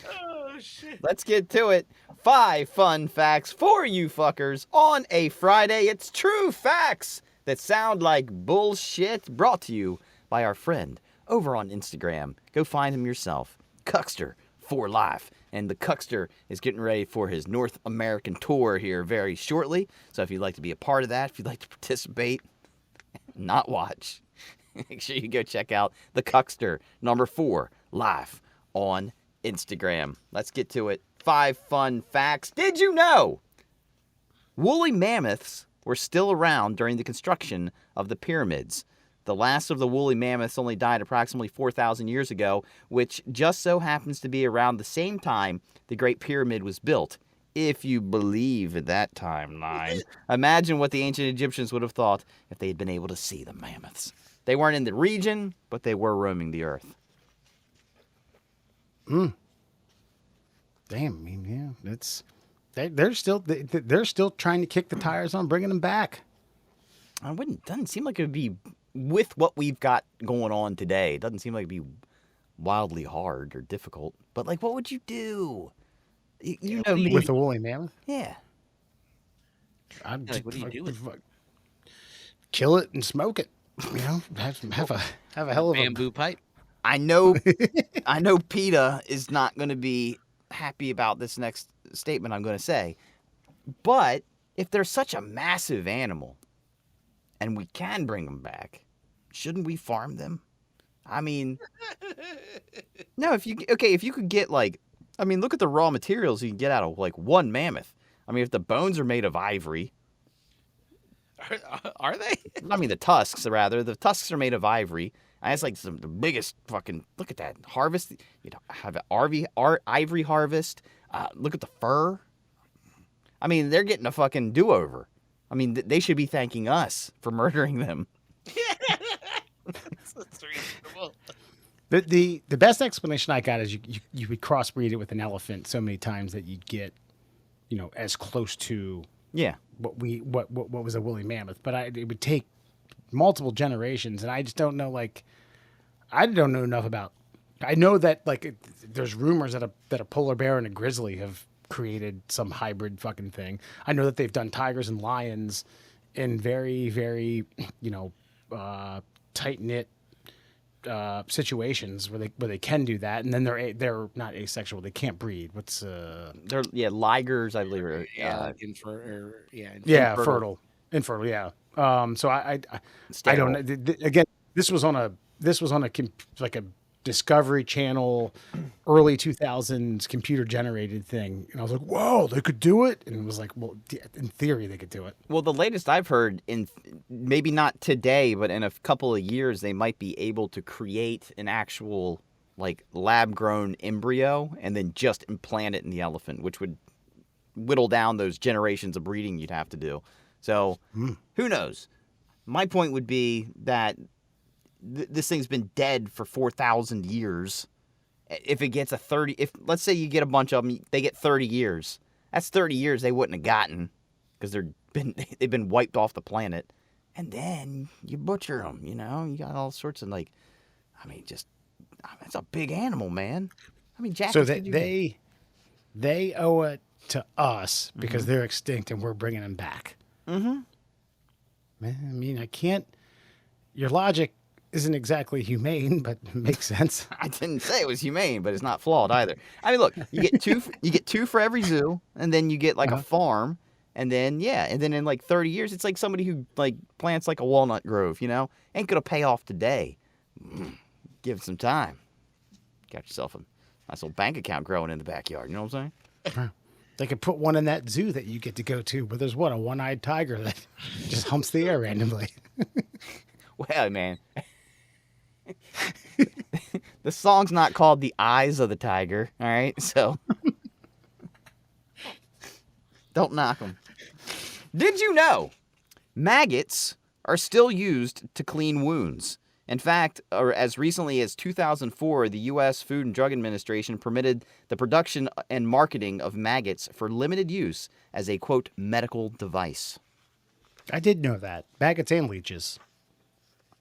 Oh shit! Let's get to it. 5 fun facts for you fuckers on a Friday. It's true facts that sound like bullshit. Brought to you by our friend over on Instagram. Go find him yourself. Cuckster for life. And the Cuckster is getting ready for his North American tour here very shortly. So if you'd like to be a part of that, if you'd like to participate, not watch, make sure you go check out the Cuckster #4 live on Instagram. Let's get to it. 5 fun facts. Did you know woolly mammoths were still around during the construction of the pyramids? The last of the woolly mammoths only died approximately 4,000 years ago, which just so happens to be around the same time the Great Pyramid was built. If you believe in that timeline, imagine what the ancient Egyptians would have thought if they had been able to see the mammoths. They weren't in the region, but they were roaming the earth. Damn. I mean, yeah, they're still trying to kick the tires on bringing them back. Doesn't seem like it would be, with what we've got going on today, it doesn't seem like it'd be wildly hard or difficult. But, like, what would you do? You know me. With the woolly mammoth? Yeah. I'd Like, what do you do with kill it and smoke it. Have a hell of a bamboo pipe? I know PETA is not going to be happy about this next statement I'm going to say. But if they're such a massive animal and we can bring them back, shouldn't we farm them? I mean, no, if you could get look at the raw materials you can get out of like one mammoth. I mean, if the bones are made of ivory, Are they? I mean, the tusks are made of ivory. And it's like the biggest fucking, look at that harvest. Have an ivory harvest. Look at the fur. I mean, they're getting a fucking do-over. I mean, they should be thanking us for murdering them. That's reasonable. The best explanation I got is you would crossbreed it with an elephant so many times that you'd get, as close to what was a woolly mammoth. But it would take multiple generations, and I just don't know. I don't know enough about. I know that there's rumors that a polar bear and a grizzly have created some hybrid fucking thing. I know that they've done tigers and lions in very, very tight knit situations where they can do that, and then they're not asexual. They can't breed. What's They're ligers, I believe. Infertile. Yeah. So I don't know. Again, this was on this was on like a Discovery Channel, early 2000s computer generated thing, and I was like, "Whoa, they could do it!" And it was like, "Well, in theory, they could do it." Well, the latest I've heard, in maybe not today, but in a couple of years, they might be able to create an actual like lab-grown embryo and then just implant it in the elephant, which would whittle down those generations of breeding you'd have to do. So who knows? My point would be that this thing's been dead for 4,000 years. If it gets if let's say you get a bunch of them, they get 30 years. That's 30 years they wouldn't have gotten because they've been wiped off the planet. And then you butcher them, you know? You got all sorts of like, it's a big animal, man. Jackets. So they owe it to us because they're extinct and we're bringing them back. Mm-hmm. Man, I can't. Your logic isn't exactly humane, but makes sense. I didn't say it was humane, but it's not flawed either. Look, you get two for every zoo, and then you get like a farm, and then in like 30 years, it's like somebody who like plants like a walnut grove, you know, ain't gonna pay off today. Give it some time. Got yourself a nice little bank account growing in the backyard. You know what I'm saying? They could put one in that zoo that you get to go to, where there's a one-eyed tiger that just humps the air randomly. Well, man. The song's not called The Eyes of the Tiger, all right? So don't knock them. Did you know maggots are still used to clean wounds? In fact, or as recently as 2004, the U.S. Food and Drug Administration permitted the production and marketing of maggots for limited use as a, quote, medical device. I did know that. Maggots and leeches.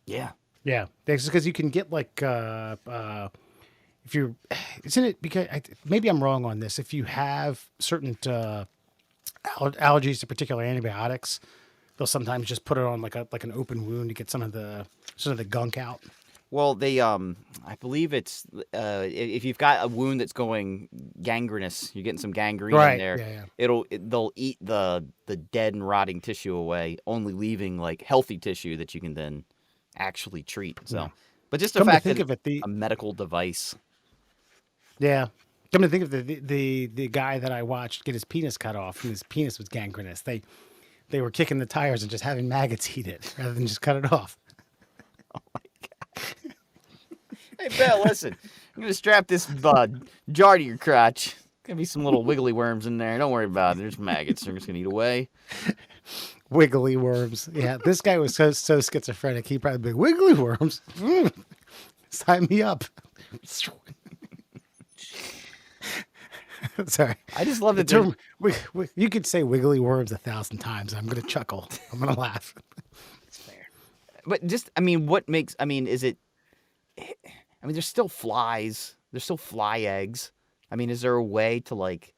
Yeah. Yeah, because you can get like if you're, isn't it because maybe I'm wrong on this. If you have certain allergies to particular antibiotics, they'll sometimes just put it on like an open wound to get some of the gunk out. Well, they I believe it's if you've got a wound that's going gangrenous, you're getting some gangrene in there. Yeah. They'll eat the dead and rotting tissue away, only leaving like healthy tissue that you can then actually treat. So, but just the fact that a medical device. Yeah. Come to think of the guy that I watched get his penis cut off, and his penis was gangrenous. They were kicking the tires and just having maggots eat it rather than just cut it off. Oh my god! Hey, Belle, listen. I'm gonna strap this jar to your crotch. Gonna be some little wiggly worms in there. Don't worry about it. There's maggots. They're just gonna eat away. Wiggly worms. Yeah, this guy was so schizophrenic. He probably be wiggly worms. Sign me up. Sorry. I just love the term. You could say wiggly worms 1,000 times. I'm going to chuckle. I'm going to laugh. It's fair. But just, what makes, is it, there's still flies. There's still fly eggs. Is there a way to like,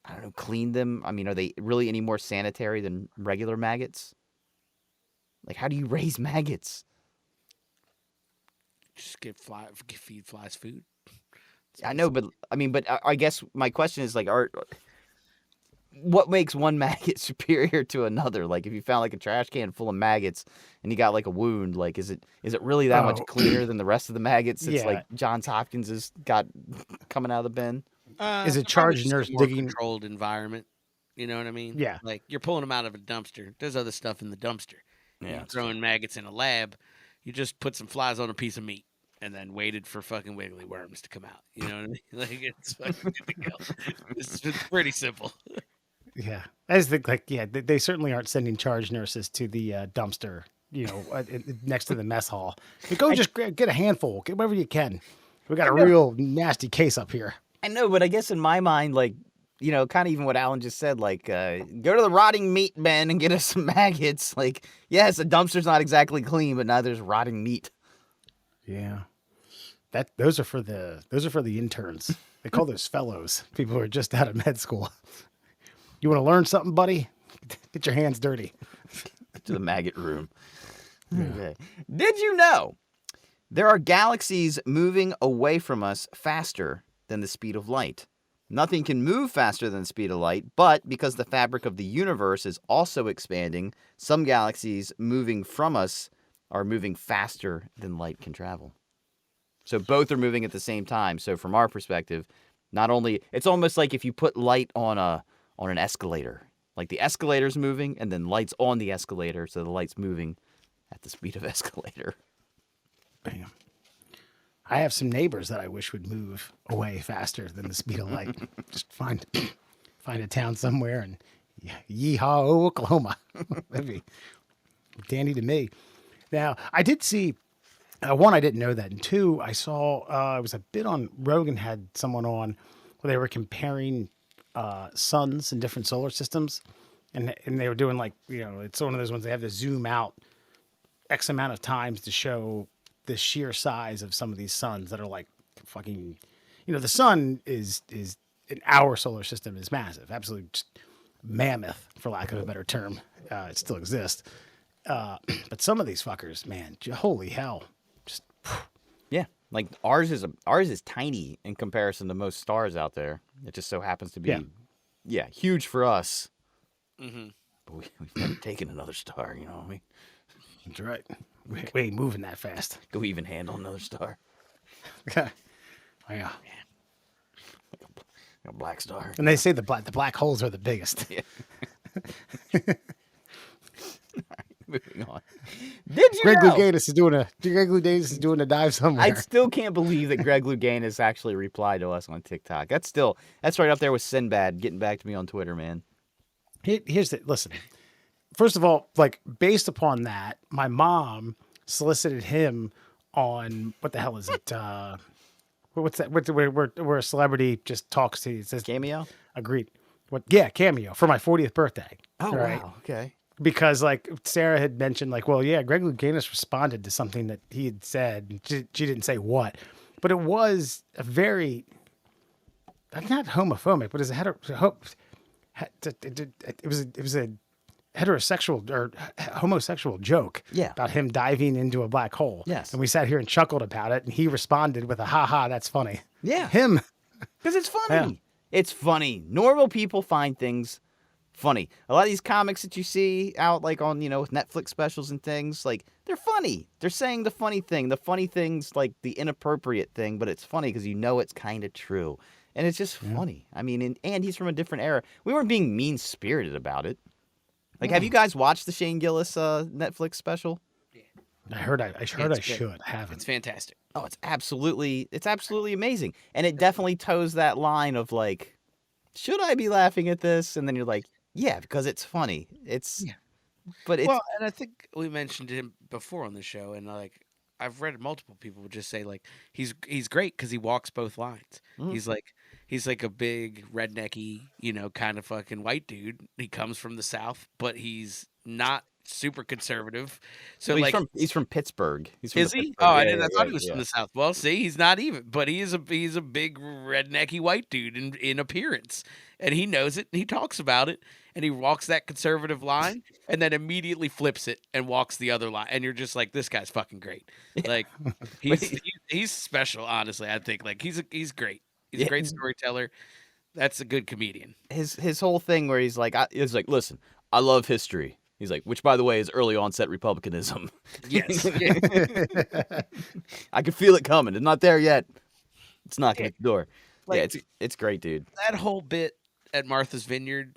I don't know, clean them? Are they really any more sanitary than regular maggots? Like, how do you raise maggots? Just feed flies food. I know, but I guess my question is like, what makes one maggot superior to another? Like, if you found like a trash can full of maggots and you got like a wound, like, is it really that much cleaner than the rest of the maggots? It's like Johns Hopkins has got coming out of the bin. Is it charge nurse digging controlled environment? You know what I mean? Yeah. Like you're pulling them out of a dumpster. There's other stuff in the dumpster. Yeah. You're throwing maggots in a lab. You just put some flies on a piece of meat and then waited for fucking wiggly worms to come out. You know what I mean? Like it's fucking good to go. It's pretty simple. Yeah. I just think they certainly aren't sending charge nurses to the dumpster, next to the mess hall. Go just get a handful. Get whatever you can. We got a real nasty case up here. I know, but I guess in my mind, like, kind of even what Alan just said, like, go to the rotting meat bin and get us some maggots. Like, yes, a dumpster's not exactly clean, but now there's rotting meat. Yeah. Those are for the interns. They call those fellows. People who are just out of med school. You want to learn something, buddy? Get your hands dirty. To the maggot room. Yeah. Okay. Did you know there are galaxies moving away from us faster than the speed of light? Nothing can move faster than the speed of light, but because the fabric of the universe is also expanding, some galaxies moving from us are moving faster than light can travel. So both are moving at the same time. So from our perspective, not only it's almost like if you put light on an escalator. Like the escalator's moving and then lights on the escalator, so the light's moving at the speed of escalator. Bam. I have some neighbors that I wish would move away faster than the speed of light. Just find a town somewhere and yeehaw, Oklahoma. That'd be dandy to me. Now, I did see, one, I didn't know that. And two, I saw, it was a bit on, Rogan had someone on where they were comparing suns in different solar systems. And they were doing like, it's one of those ones they have to zoom out X amount of times to show the sheer size of some of these suns that are like fucking, the sun is in our solar system is massive, absolutely just mammoth, for lack of a better term. It still exists. But some of these fuckers, man, holy hell. Just Yeah. Like ours is tiny in comparison to most stars out there. It just so happens to be huge for us. Mm-hmm. But we've never taken another star, you know what I mean? that's right. We ain't moving that fast. Can we even handle another star? Yeah. Yeah. A black star. And they say the black holes are the biggest. Yeah. All right, moving on. Did you Greg know? Louganis is doing a dive somewhere. I still can't believe that Greg Louganis actually replied to us on TikTok. That's right up there with Sinbad getting back to me on Twitter, man. Listen. First of all, like based upon that, my mom solicited him on what the hell is it? What's that? Where a celebrity just talks to you? It says Cameo? Agreed. What? Yeah, Cameo for my 40th birthday. Oh, right? wow. Okay. Because like Sarah had mentioned, like, well, yeah, Greg Louganis responded to something that he had said. She didn't say what, but it was a very not homophobic, but it was a heterosexual or homosexual joke about him diving into a black hole. Yes. And we sat here and chuckled about it, and he responded with a ha, that's funny. Yeah. Him. Because it's funny. Yeah. It's funny. Normal people find things funny. A lot of these comics that you see out like on, with Netflix specials and things, like they're funny. They're saying the funny thing. The funny thing's like the inappropriate thing, but it's funny because it's kind of true. And it's just funny. I mean, and he's from a different era. We weren't being mean-spirited about it. Like, have you guys watched the Shane Gillis Netflix special? Yeah. I heard I should. I haven't. It's fantastic. Oh, it's absolutely amazing. And it definitely toes that line of like, should I be laughing at this? And then you're like, yeah, because it's funny. But it's, Well, and I think we mentioned him before on the show, and like I've read multiple people just say like he's great because he walks both lines. He's like a big rednecky, kind of fucking white dude. He comes from the South, but he's not super conservative. So well, he's from Pittsburgh. He's from is he? Pittsburgh. Oh, I Yeah, didn't. I thought he was yeah. from the South. Well, see, he's not even. But he's a big rednecky white dude in appearance, and he knows it. And he talks about it, and he walks that conservative line, and then immediately flips it and walks the other line. And you're just like, this guy's fucking great. Like he's special. Honestly, I think like he's great. He's a great storyteller. That's a good comedian. His whole thing where he's like, listen, I love history. He's like, which by the way is early onset republicanism. Yes. I can feel it coming. It's not there yet. It's knocking at the door. Like, it's great, dude. That whole bit at Martha's Vineyard,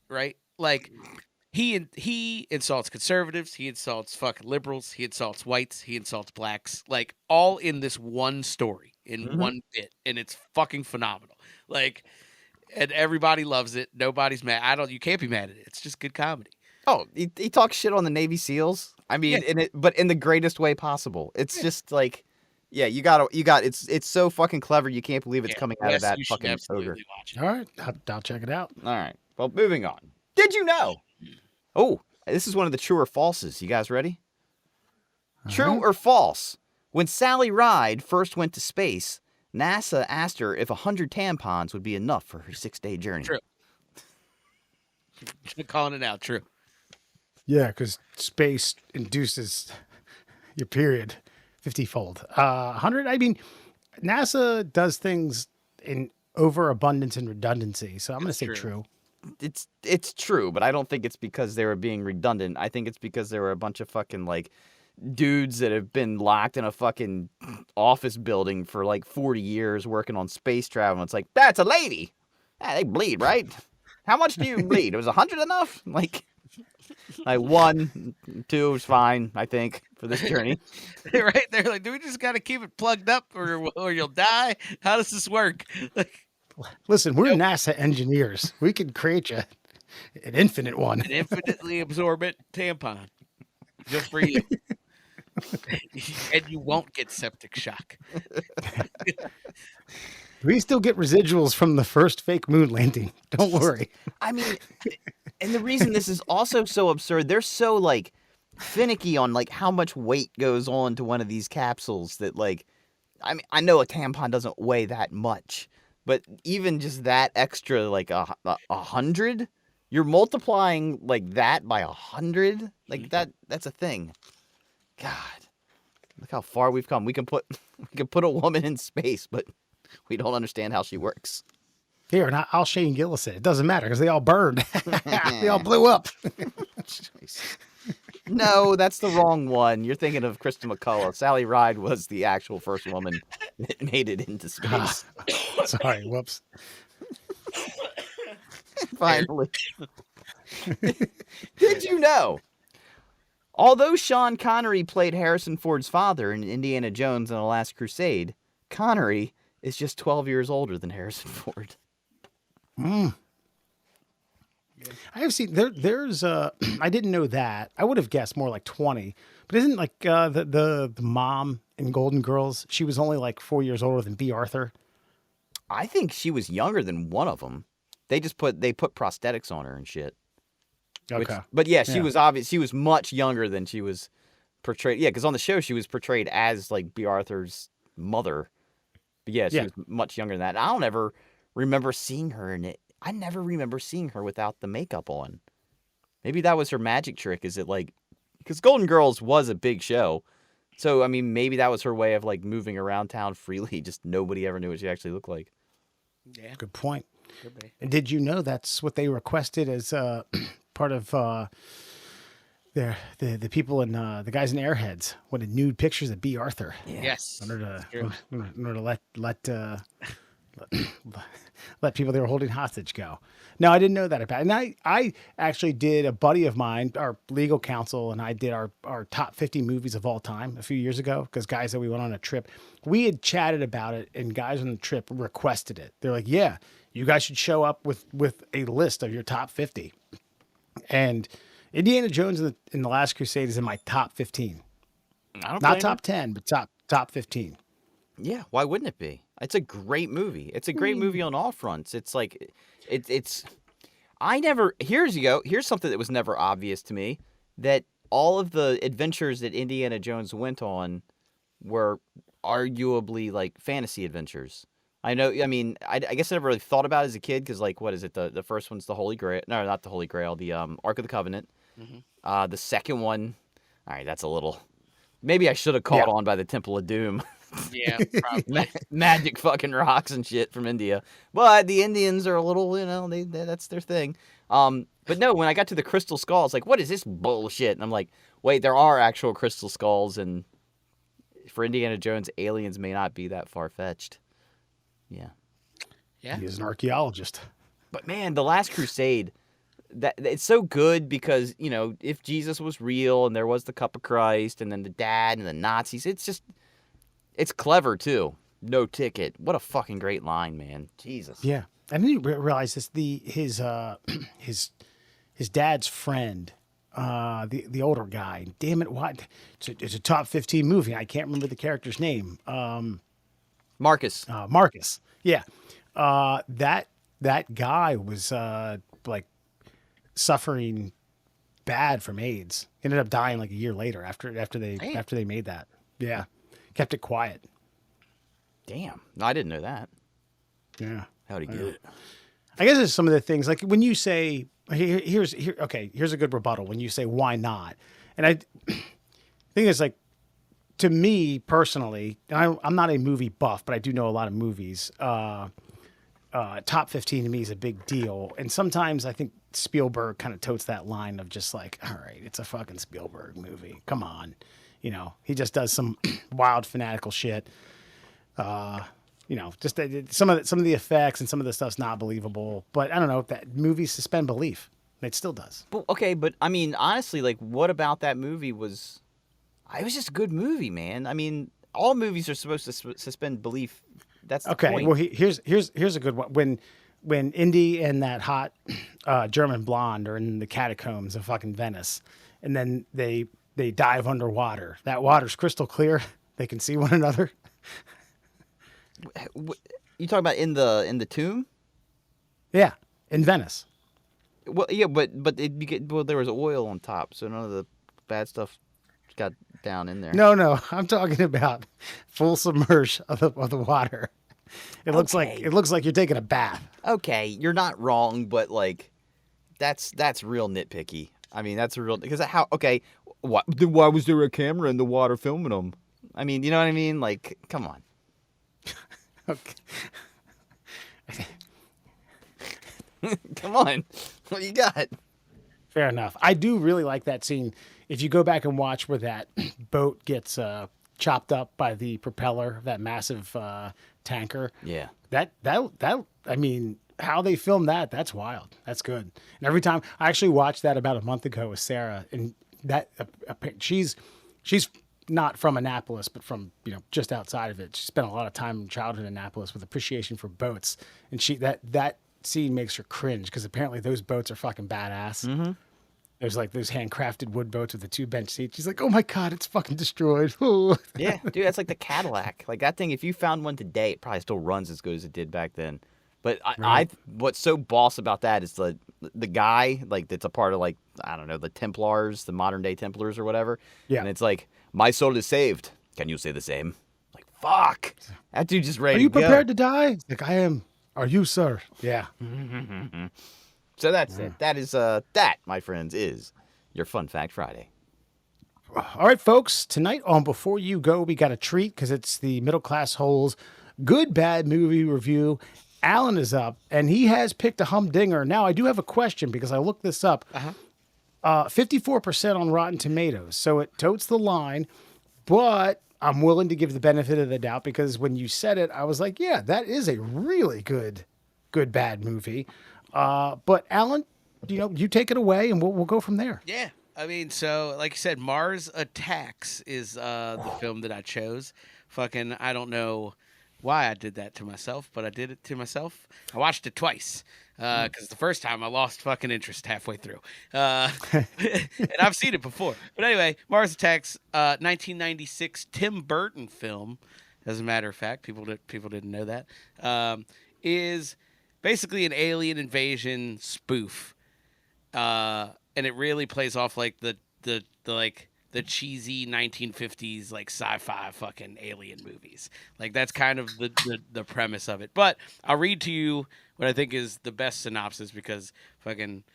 right? Like he insults conservatives, he insults fucking liberals, he insults whites, he insults blacks, like all in this one story, in one bit, and it's fucking phenomenal. Like, and everybody loves it. Nobody's mad. You can't be mad at it. It's just good comedy. Oh, he talks shit on the Navy SEALs. I mean, but in the greatest way possible. It's just like, yeah, it's so fucking clever. You can't believe it's coming out of that fucking ogre. All right, I'll check it out. All right. Well, moving on. Did you know? Oh, this is one of the true or falses. You guys ready? True or false? When Sally Ride first went to space, NASA asked her if 100 tampons would be enough for her 6-day journey. True. Calling it out. True. Yeah, because space induces your period 50-fold. 100, I mean, NASA does things in overabundance and redundancy, so I'm going to say true. It's true, but I don't think it's because they were being redundant. I think it's because there were a bunch of fucking like dudes that have been locked in a fucking office building for like 40 years working on space travel. It's like, that's a lady. Yeah, they bleed, right? How much do you bleed? It was 100 enough? Like 1, 2 is fine, I think, for this journey. Right? They're like, do we just got to keep it plugged up or you'll die? How does this work? Like, Listen, we're NASA engineers. We could create you an infinite one. an infinitely absorbent tampon just for you. And you won't get septic shock. We still get residuals from the first fake moon landing. Don't worry. I mean, and the reason this is also so absurd, they're so like finicky on like how much weight goes on to one of these capsules that like, I mean, I know a tampon doesn't weigh that much, but even just that extra like 100, you're multiplying like that by 100, like that's a thing. God, look how far we've come. We can put a woman in space, but we don't understand how she works. Here, and I'll Shane Gillis it. It doesn't matter because they all burned. They all blew up. No, that's the wrong one. You're thinking of Kristen McCullough. Sally Ride was the actual first woman that made it into space. Sorry, whoops. Finally. Did you know? Although Sean Connery played Harrison Ford's father in Indiana Jones and the Last Crusade, Connery is just 12 years older than Harrison Ford. I have seen there's I didn't know that. I would have guessed more like 20. But isn't like the mom in Golden Girls, she was only like 4 years older than B. Arthur? I think she was younger than one of them. They put prosthetics on her and shit. Okay. But yeah, she was obvious. She was much younger than she was portrayed. Yeah, because on the show she was portrayed as like B. Arthur's mother. But yeah, she was much younger than that. I don't ever remember seeing her in it. I never remember seeing her without the makeup on. Maybe that was her magic trick. Is it like, because Golden Girls was a big show. So, I mean, maybe that was her way of like moving around town freely. Just nobody ever knew what she actually looked like. Yeah. Good point. Could be. And did you know that's what they requested as part of the people in the guys in Airheads wanted nude pictures of B. Arthur. Yeah. Yes. In order to let people they were holding hostage go. No, I didn't know that about it. And I actually did, a buddy of mine, our legal counsel, and I did our top 50 movies of all time a few years ago, because guys that we went on a trip, we had chatted about it, and guys on the trip requested it. They're like, yeah, you guys should show up with a list of your top 50. And Indiana Jones in the Last Crusade is in my top 15. Not top 10, but top 15. Yeah, why wouldn't it be? It's a great movie. It's a great movie on all fronts. It's like, here's something that was never obvious to me, that all of the adventures that Indiana Jones went on were arguably like fantasy adventures. I guess I never really thought about it as a kid, because like, what is it? The first one's the Holy Grail. No, not the Holy Grail, the Ark of the Covenant. Mm-hmm. The second one, all right, that's a little, maybe I should have caught on by the Temple of Doom. Yeah, probably. Magic fucking rocks and shit from India. But the Indians are a little, that's their thing. But no, when I got to the crystal skulls, like, what is this bullshit? And I'm like, wait, there are actual crystal skulls, and for Indiana Jones, aliens may not be that far-fetched. Yeah. Yeah. He is an archaeologist. But man, The Last Crusade, that it's so good because, if Jesus was real and there was the Cup of Christ and then the dad and the Nazis, it's clever too. No ticket. What a fucking great line, man. Jesus. Yeah. I didn't realize this. His dad's friend, the older guy. Damn it! What? It's a top 15 movie. I can't remember the character's name. Marcus. Marcus. Yeah. That guy was like suffering bad from AIDS. Ended up dying like a year later after they made that. Yeah. Kept it quiet. Damn. No, I didn't know that. Yeah. How'd he do it? I guess there's some of the things, like when you say, here's a good rebuttal. When you say, why not? And I think it's like, to me personally, and I'm not a movie buff, but I do know a lot of movies. Top 15 to me is a big deal. And sometimes I think Spielberg kind of totes that line of just like, all right, it's a fucking Spielberg movie. Come on. He just does some wild fanatical shit. Just some of the effects and some of the stuff's not believable. But I don't know, that movies suspend belief. It still does. But, okay, but I mean, honestly, like, what about that movie was? It was just a good movie, man. I mean, all movies are supposed to suspend belief. That's the point. Well, here's a good one. When Indy and that hot German blonde are in the catacombs of fucking Venice, and then they dive underwater. That water's crystal clear. They can see one another. You talking about in the tomb? Yeah, in Venice. Well, yeah, but there was oil on top, so none of the bad stuff got down in there. No, I'm talking about full submerge of the water. It looks like you're taking a bath. Okay, you're not wrong, but like, that's real nitpicky. I mean, that's a real because how? Okay, why was there a camera in the water filming them? I mean, you know what I mean? Like, come on. Okay. Come on. What do you got? Fair enough. I do really like that scene. If you go back and watch where that boat gets chopped up by the propeller of that massive tanker. Yeah. That I mean, how they filmed that's wild. That's good. And every time I actually watched that about a month ago with Sarah, and that she's not from Annapolis, but from just outside of it. She spent a lot of time in childhood in Annapolis with appreciation for boats, and that scene makes her cringe because apparently those boats are fucking badass. Mm-hmm. There's like those handcrafted wood boats with the 2 bench seats. She's like, oh my God, it's fucking destroyed. Yeah, dude, that's like the Cadillac. Like that thing, if you found one today, it probably still runs as good as it did back then. But what's so boss about that is the guy, like, that's a part of, like, I don't know, the Templars, the modern day Templars or whatever. Yeah. And it's like, my soul is saved. Can you say the same? Like, fuck. That dude just ready Are you to go. prepared to die? Like, I am. Are you, sir? Yeah. So that's it. That is, that, my friends, is your Fun Fact Friday. All right, folks. Tonight on Before You Go, we got a treat because it's the Middle Class Holes Good Bad Movie Review. Alan is up, and he has picked a humdinger. Now, I do have a question because I looked this up. 54% on Rotten Tomatoes, so it totes the line, but I'm willing to give the benefit of the doubt because when you said it, I was like, yeah, that is a really good bad movie. But Alan, you take it away, and we'll go from there. Yeah. I mean, so like you said, Mars Attacks is the film that I chose. Fucking, I don't know why I did that to myself, but I did it to myself. I watched it twice because the first time I lost fucking interest halfway through. And I've seen it before. But anyway, Mars Attacks, 1996 Tim Burton film, as a matter of fact, people didn't know that, is basically an alien invasion spoof. And it really plays off like the cheesy 1950s like sci-fi fucking alien movies. Like that's kind of the premise of it. But I'll read to you what I think is the best synopsis because fucking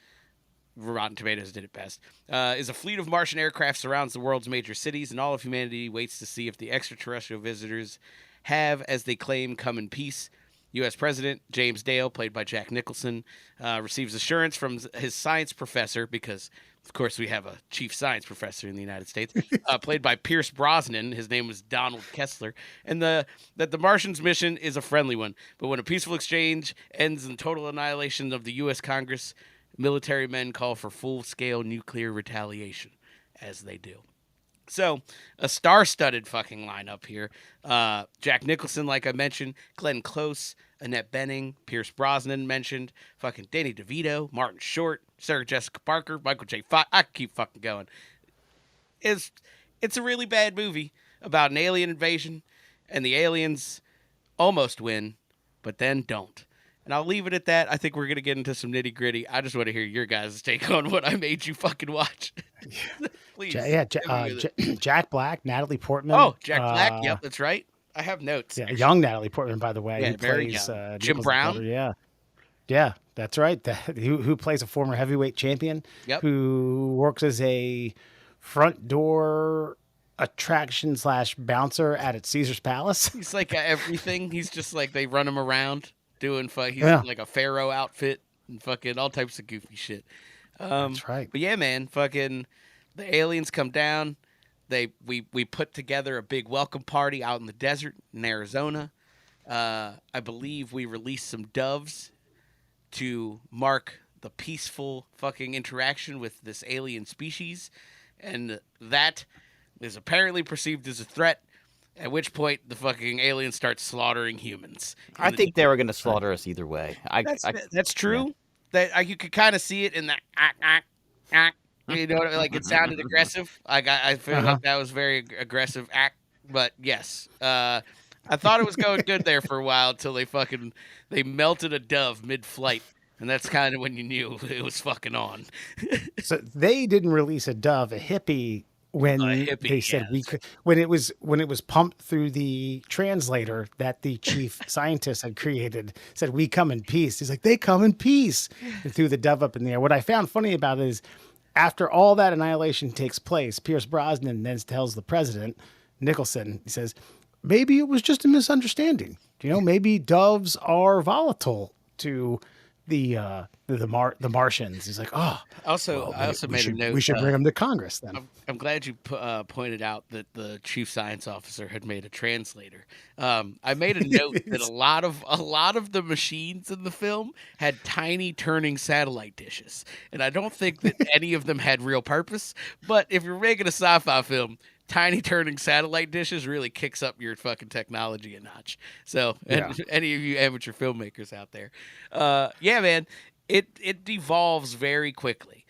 Rotten Tomatoes did it best. Is a fleet of Martian aircraft surrounds the world's major cities, and all of humanity waits to see if the extraterrestrial visitors have, as they claim, come in peace. U.S. President James Dale, played by Jack Nicholson, receives assurance from his science professor, because, of course, we have a chief science professor in the United States, played by Pierce Brosnan. His name was Donald Kessler, and that the Martians' mission is a friendly one. But when a peaceful exchange ends in total annihilation of the U.S. Congress, military men call for full-scale nuclear retaliation, as they do. So, a star-studded fucking lineup here. Jack Nicholson, like I mentioned, Glenn Close, Annette Bening, Pierce Brosnan mentioned, fucking Danny DeVito, Martin Short, Sarah Jessica Parker, Michael J. Fox. I can keep fucking going. It's a really bad movie about an alien invasion, and the aliens almost win, but then don't. And I'll leave it at that. I think we're going to get into some nitty-gritty. I just want to hear your guys' take on what I made you fucking watch. Please. Jack Black, Natalie Portman. Oh, Jack Black. Yep, that's right. I have notes. Yeah, young Natalie Portman, by the way. Yeah, who very plays, young. Jim Nicholson's Brown. brother. Yeah, that's right. Who plays a former heavyweight champion. Yep. Who works as a front door attraction / bouncer at Caesar's Palace. He's like everything. He's just like they run him around doing. He's in like a pharaoh outfit. and fucking all types of goofy shit. That's right. But yeah, man, fucking the aliens come down. We put together a big welcome party out in the desert in Arizona. I believe we released some doves to mark the peaceful fucking interaction with this alien species, and that is apparently perceived as a threat. At which point, the fucking aliens start slaughtering humans. I think they were going to slaughter us either way. That's true. That you could kind of see it in that. You know, like it sounded aggressive. I feel like that was very aggressive act. But yes, I thought it was going good there for a while until they melted a dove mid-flight, and that's kind of when you knew it was fucking on. So they didn't release a dove, a hippie, when they said we could. When it was pumped through the translator that the chief scientist had created, said we come in peace. He's like, they come in peace, and threw the dove up in the air. What I found funny about it is, after all that annihilation takes place, Pierce Brosnan then tells the president, Nicholson, he says, maybe it was just a misunderstanding. You know, maybe doves are volatile to the Martians. He's like, oh. I also made a note. We should bring them to Congress then. I'm glad you pointed out that the chief science officer had made a translator. I made a note that a lot of the machines in the film had tiny turning satellite dishes, and I don't think that any of them had real purpose. But if you're making a sci-fi film, tiny turning satellite dishes really kicks up your fucking technology a notch. So, any of you amateur filmmakers out there, yeah, man, it devolves very quickly.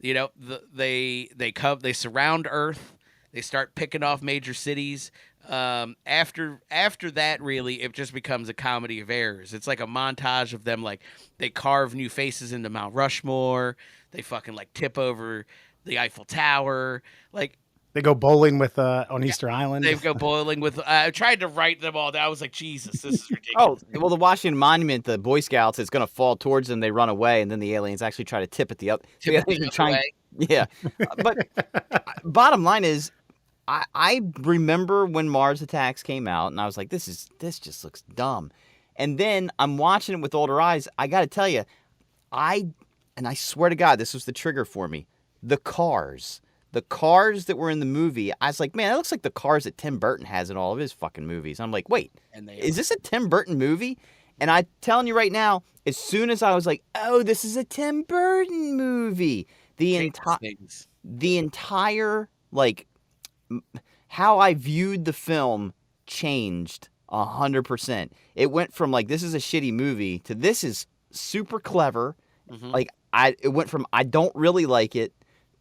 You know, they surround Earth. They start picking off major cities. After that, really, it just becomes a comedy of errors. It's like a montage of them, like they carve new faces into Mount Rushmore. They fucking like tip over the Eiffel Tower. Like they go bowling with on Easter Island. They go bowling with. I tried to write them all down. I was like, Jesus, this is ridiculous. Oh, well, the Washington Monument, the Boy Scouts, is going to fall towards them. They run away, and then the aliens actually try to tip it the other. Way. Yeah, but bottom line is, I remember when Mars Attacks came out, and I was like, this just looks dumb. And then I'm watching it with older eyes. I got to tell you, I swear to God, this was the trigger for me. The cars that were in the movie, I was like, man, that looks like the cars that Tim Burton has in all of his fucking movies. I'm like, wait, is this a Tim Burton movie? And I'm telling you right now, as soon as I was like, oh, this is a Tim Burton movie, the entire, like, how I viewed the film changed 100%. It went from, like, this is a shitty movie to this is super clever. Mm-hmm. Like, it went from I don't really like it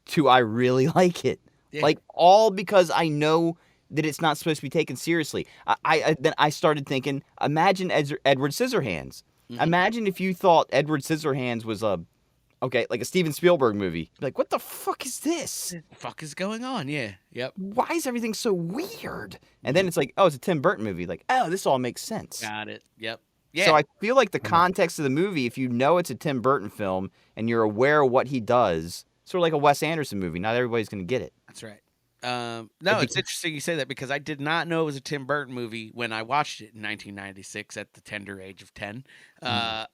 to I really like it. Yeah. Like, all because I know that it's not supposed to be taken seriously. Then I started thinking, imagine Edward Scissorhands. Mm-hmm. Imagine if you thought Edward Scissorhands was like a Steven Spielberg movie. Like, what the fuck is this? What the fuck is going on? Yeah. Yep. Why is everything so weird? And then it's like, oh, it's a Tim Burton movie. Like, oh, this all makes sense. Got it. Yep. Yeah. So I feel like the context of the movie, if you know it's a Tim Burton film and you're aware of what he does, sort of like a Wes Anderson movie, not everybody's going to get it. That's right. No, it's interesting you say that because I did not know it was a Tim Burton movie when I watched it in 1996 at the tender age of 10. I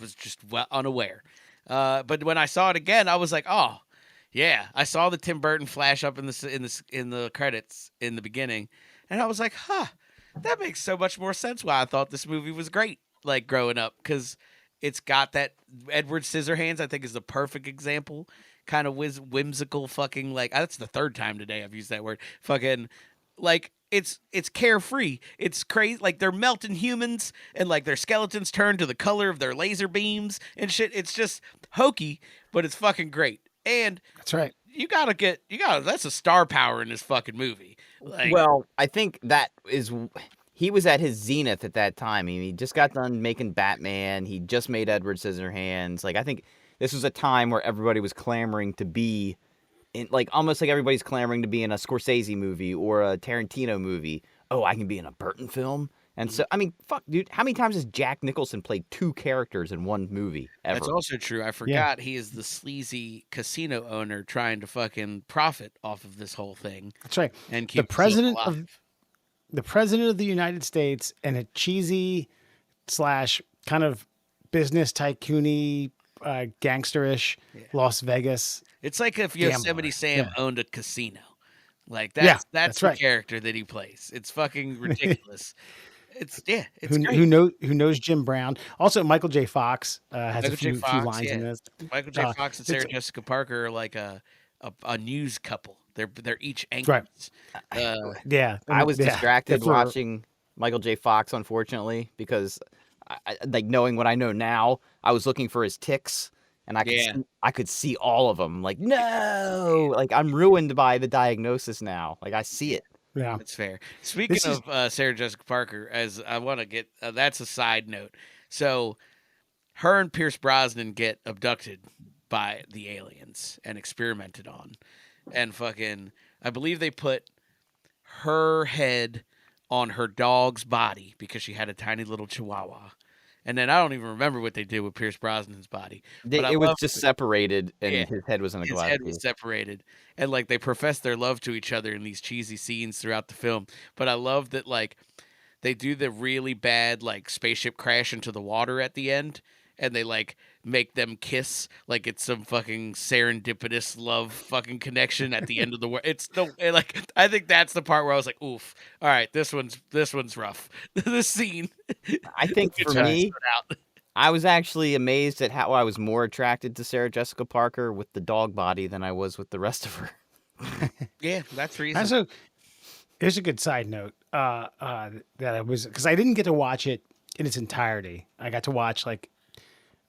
was just unaware. But when I saw it again, I was like, oh, yeah. I saw the Tim Burton flash up in the credits in the beginning, and I was like, huh, that makes so much more sense why I thought this movie was great, like, growing up, because it's got that Edward Scissorhands, I think, is the perfect example. Kind of whimsical fucking, like, that's the third time today I've used that word. Fucking, like, it's carefree. It's crazy. Like, they're melting humans and, like, their skeletons turn to the color of their laser beams and shit. It's just hokey, but it's fucking great. And that's right. That's a star power in this fucking movie. Like, well, I think he was at his zenith at that time. I mean, he just got done making Batman. He just made Edward Scissorhands. Like, I think this was a time where everybody was clamoring to be in, like, almost like everybody's clamoring to be in a Scorsese movie or a Tarantino movie. Oh, I can be in a Burton film. And so, I mean, fuck, dude, how many times has Jack Nicholson played two characters in one movie ever? That's also true. I forgot he is the sleazy casino owner trying to fucking profit off of this whole thing. That's right. And keep the president of the United States and a cheesy / kind of business tycoon-y, gangsterish Yeah. Las Vegas. It's like if Gambler. Yosemite Sam Yeah. owned a casino. Like Yeah, that's that's the right. character that he plays. It's fucking ridiculous. It's it's who great. knows Jim Brown? Also, Michael J. Fox has a Michael J. few Fox, lines yeah. in this. Michael J. Fox and It's Sarah Jessica Parker are like a news couple. They're each right. anchors. Uh, Yeah, I was distracted for- watching Michael J. Fox, unfortunately, because like knowing what I know now, I was looking for his ticks, and I could see all of them. Like, no, like I'm ruined by the diagnosis now. Like I see it. Yeah, That's fair. Speaking This is- of Sarah Jessica Parker, as I want to get that's a side note. So, her and Pierce Brosnan get abducted by the aliens and experimented on, and fucking, I believe they put her head on her dog's body because she had a tiny little chihuahua. And then I don't even remember what they did with Pierce Brosnan's body. But I It was love just that separated, and Yeah. his head was in a his glass head was case. separated. And like they profess their love to each other in these cheesy scenes throughout the film. But I love that like they do the really bad like spaceship crash into the water at the end, and they like make them kiss like it's some fucking serendipitous love fucking connection at the end of the world. It's no like I think that's the part where I was like, oof, all right, this one's rough. This scene. I think Good for job. me, Stood out. I was actually amazed at how I was more attracted to Sarah Jessica Parker with the dog body than I was with the rest of her. Yeah, that's reason. Also, here's a good side note that I was, because I didn't get to watch it in its entirety. I got to watch like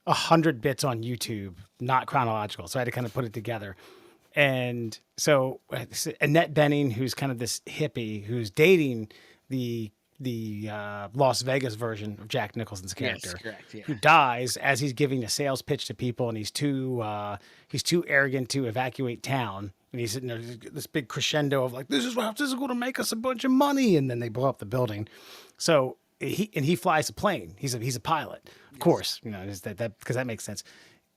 100 bits on YouTube, not chronological. So I had to kind of put it together. And so Annette Bening, who's kind of this hippie who's dating the Las Vegas version of Jack Nicholson's character, Yes, correct. Yeah. who dies as he's giving a sales pitch to people, and he's too arrogant to evacuate town. And he's sitting there, this big crescendo of like, this is going to make us a bunch of money, and then they blow up the building. So he flies a plane. He's a pilot, of course, is that because that makes sense.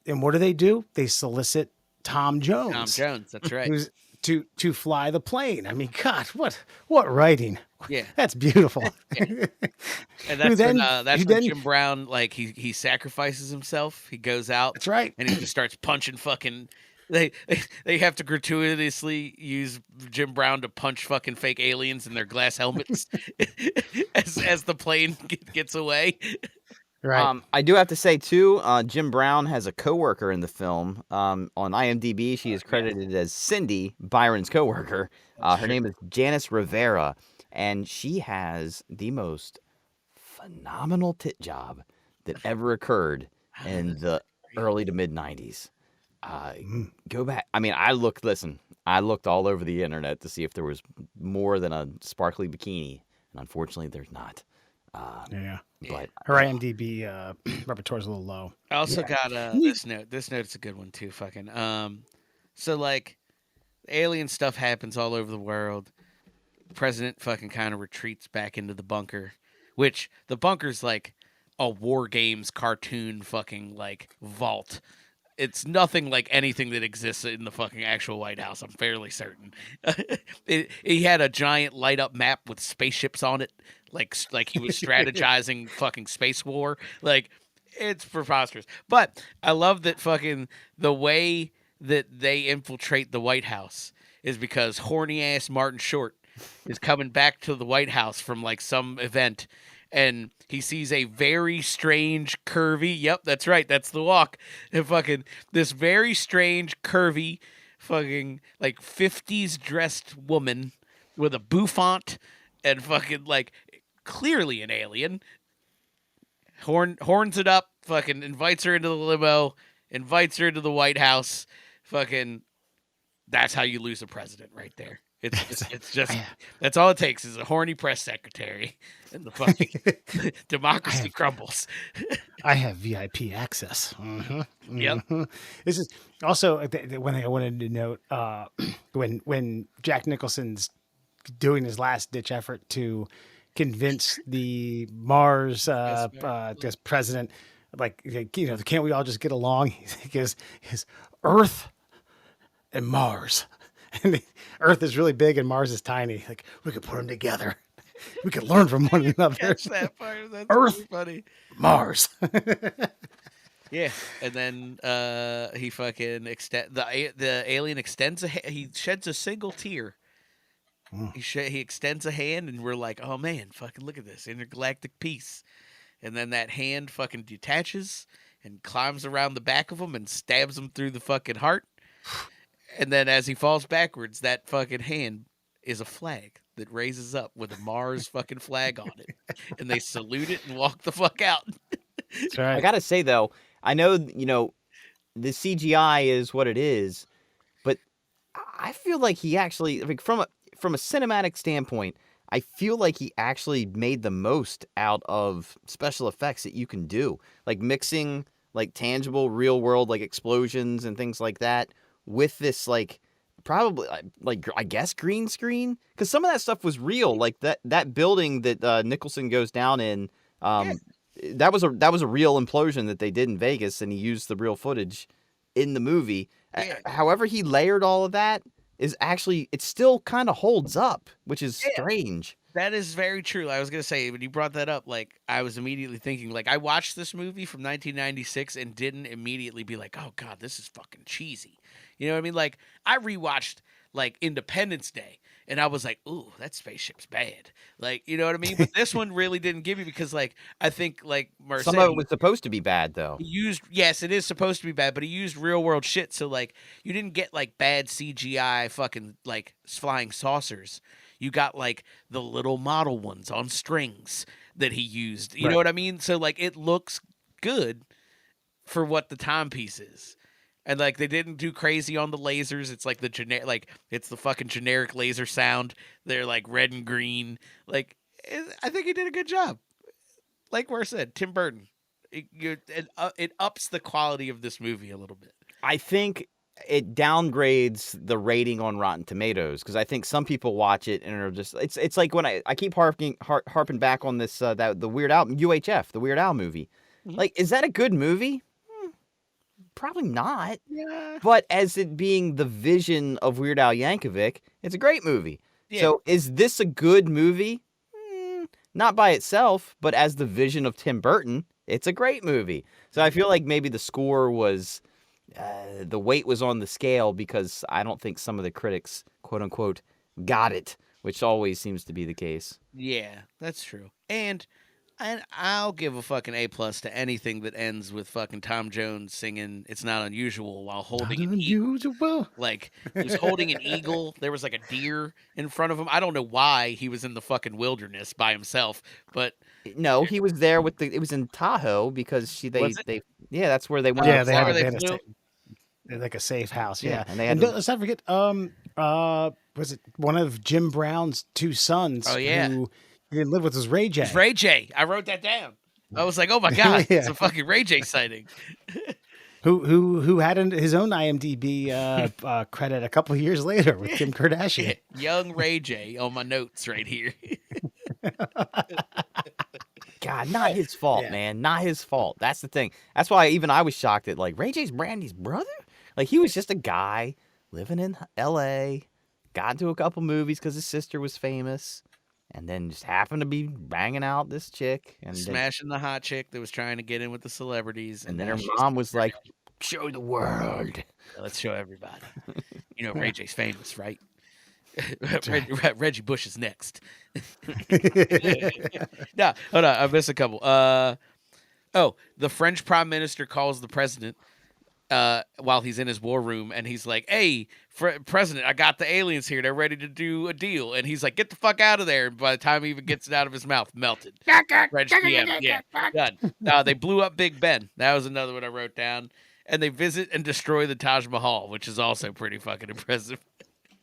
And what do? They solicit Tom Jones. Tom Jones, that's right. Who's to fly the plane. I mean, God, what writing? Yeah. That's beautiful. And Who that's when then- Jim Brown, like he sacrifices himself. He goes out That's right. and he just starts punching fucking. They have to gratuitously use Jim Brown to punch fucking fake aliens in their glass helmets as the plane gets away. Right. I do have to say too, Jim Brown has a coworker in the film. On IMDb, she is credited as Cindy, Byron's coworker. Her name is Janice Rivera, and she has the most phenomenal tit job that ever occurred in the early to mid '90s. Go back. I mean, I looked all over the internet to see if there was more than a sparkly bikini, and unfortunately, there's not. Yeah. But Her IMDb repertoire is a little low. I also got this note. This note's a good one too. Fucking so like alien stuff happens all over the world. The president fucking kind of retreats back into the bunker, which the bunker's like a War Games cartoon fucking like vault. It's nothing like anything that exists in the fucking actual White House. I'm fairly certain. He had a giant light up map with spaceships on it, like he was strategizing fucking space war. Like it's preposterous. But I love that fucking the way that they infiltrate the White House is because horny ass Martin Short is coming back to the White House from like some event. And he sees a very strange, curvy. Yep, that's right. That's the walk. And fucking this very strange, curvy, fucking like 50s dressed woman with a bouffant and fucking like clearly an alien. Horns it up. Fucking invites her into the limo. Invites her into the White House. Fucking. That's how you lose a president, right there. It's just that's all it takes is a horny press secretary, and the fucking democracy crumbles. I have VIP access. Mm-hmm. Yep. Mm-hmm. This is also when I wanted to note when Jack Nicholson's doing his last ditch effort to convince the Mars this president, like can't we all just get along? He goes, Earth and Mars. And Earth is really big and Mars is tiny. Like, we could put them together. We could learn from one another. Catch that part. That's Earth. really funny. Mars. Yeah, and then he fucking the alien extends he sheds a single tear. He extends a hand, and we're like, oh man, fucking look at this intergalactic peace. And then that hand fucking detaches and climbs around the back of him and stabs him through the fucking heart. And then as he falls backwards, that fucking hand is a flag that raises up with a Mars fucking flag on it. And they salute it and walk the fuck out. That's right. I gotta say though, I know the CGI is what it is, but I feel like he actually, like, from a cinematic standpoint, I feel like he actually made the most out of special effects that you can do, like mixing like tangible, real world like explosions and things like that with this like probably like I guess green screen, because some of that stuff was real, like that building that Nicholson goes down in. That was a real implosion that they did in Vegas, and he used the real footage in the movie. Yeah. However, he layered all of that is actually, it still kind of holds up, which is strange. That is very true. I was gonna say, when you brought that up, like I was immediately thinking, like I watched this movie from 1996 and didn't immediately be like, oh god, this is fucking cheesy. You know what I mean? Like I rewatched like Independence Day, and I was like, ooh, that spaceship's bad. Like, you know what I mean? But this one really didn't give me, because like I think like Mercedes, Some of it was supposed to be bad though. he used, yes, it is supposed to be bad, but he used real world shit. So like you didn't get like bad CGI fucking like flying saucers. You got like the little model ones on strings that he used. You know what I mean? So like it looks good for what the timepiece is. And like they didn't do crazy on the lasers. It's like the generic, like it's the fucking generic laser sound. They're like red and green. Like I think he did a good job. Like where I said, Tim Burton. It ups the quality of this movie a little bit. I think it downgrades the rating on Rotten Tomatoes, because I think some people watch it and are just, it's like when I keep harping back on this the Weird Al UHF, the Weird Al movie. Mhm. Like, is that a good movie? Probably not. Yeah. But as it being the vision of Weird Al Yankovic, it's a great movie. Yeah. So is this a good movie? Not by itself, but as the vision of Tim Burton, it's a great movie. So I feel like maybe the score was, the weight was on the scale, because I don't think some of the critics, quote unquote, got it, which always seems to be the case. Yeah, that's true. And I'll give a fucking A+ to anything that ends with fucking Tom Jones singing "It's Not Unusual" while holding an eagle. Unusual. Like he was holding an eagle. There was like a deer in front of him. I don't know why he was in the fucking wilderness by himself, but No, he was there with it was in Tahoe, because Was it? yeah, that's where they went. Yeah, to they fly. had, where they they had a flew? like a safe house. Yeah, Yeah, and they had and to- let's not forget, was it one of Jim Brown's two sons? Oh, yeah. who he didn't live with his Ray J. It's Ray J. I wrote that down. I was like, oh my god, Yeah. it's a fucking Ray J sighting. who had his own IMDb credit a couple of years later with Kim Kardashian. Young Ray J on my notes right here. God, not his fault, Yeah. man. Not his fault. That's the thing. That's why even I was shocked that, like, Ray J's Brandy's brother? Like, he was just a guy living in L.A., got into a couple movies because his sister was famous, and then just happened to be banging out this chick. And then, Smashing the hot chick that was trying to get in with the celebrities. and then now her she's mom was like, show the world. let's show everybody. You know, Ray J's famous, right? Reggie Bush is next. No, hold on. I missed a couple. The French prime minister calls the president while he's in his war room, and he's like, hey, president, I got the aliens here. They're ready to do a deal. And he's like, get the fuck out of there. And by the time he even gets it out of his mouth, melted. French PM, yeah, done. They blew up Big Ben. That was another one I wrote down. And they visit and destroy the Taj Mahal, which is also pretty fucking impressive.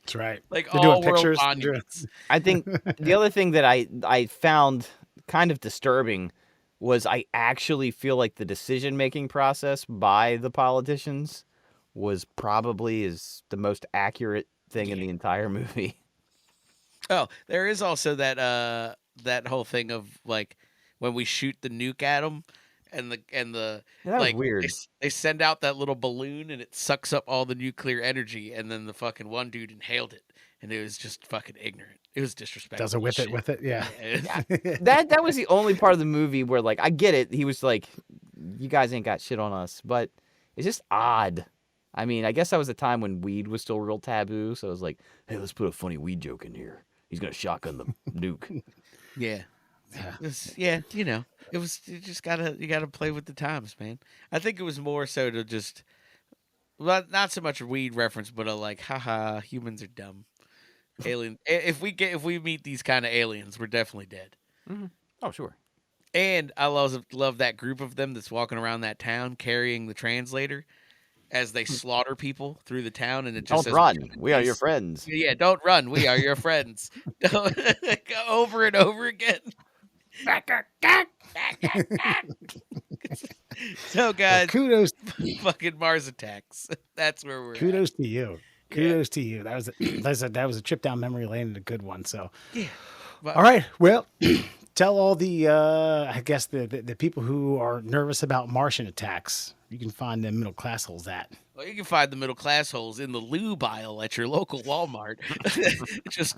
That's right. Like They're doing all world pictures. monuments. I think the other thing that I found kind of disturbing was I actually feel like the decision-making process by the politicians was probably the most accurate thing in the entire movie. Oh, there is also that whole thing of like when we shoot the nuke at them and the Yeah, that was like weird. they send out that little balloon and it sucks up all the nuclear energy, and then the fucking one dude inhaled it, and it was just fucking ignorant. It was disrespectful. Does it with as it with it? Yeah. shit. That was the only part of the movie where, like, I get it. He was like, "You guys ain't got shit on us," but it's just odd. I mean, I guess that was a time when weed was still real taboo, so it was like, "Hey, let's put a funny weed joke in here. He's gonna shotgun the nuke." Yeah. Yeah. You know, you just gotta play with the times, man. I think it was more so to just, well, not so much a weed reference, but a like, haha, humans are dumb. Alien. If we meet these kind of aliens, we're definitely dead. Oh, sure. And I love that group of them that's walking around that town carrying the translator as they slaughter people through the town, and it just Don't says, run. We are your friends. Yeah, don't run. We are your friends. Don't- over and over again. So, guys, Kudos, fucking Mars attacks. That's where we're kudos to you. Kudos to you. That was a trip down memory lane and a good one. So, Yeah. But, all right. Well, tell all the I guess the people who are nervous about Martian attacks. You can find them middle class holes at. Well, you can find the middle class holes in the lube aisle at your local Walmart.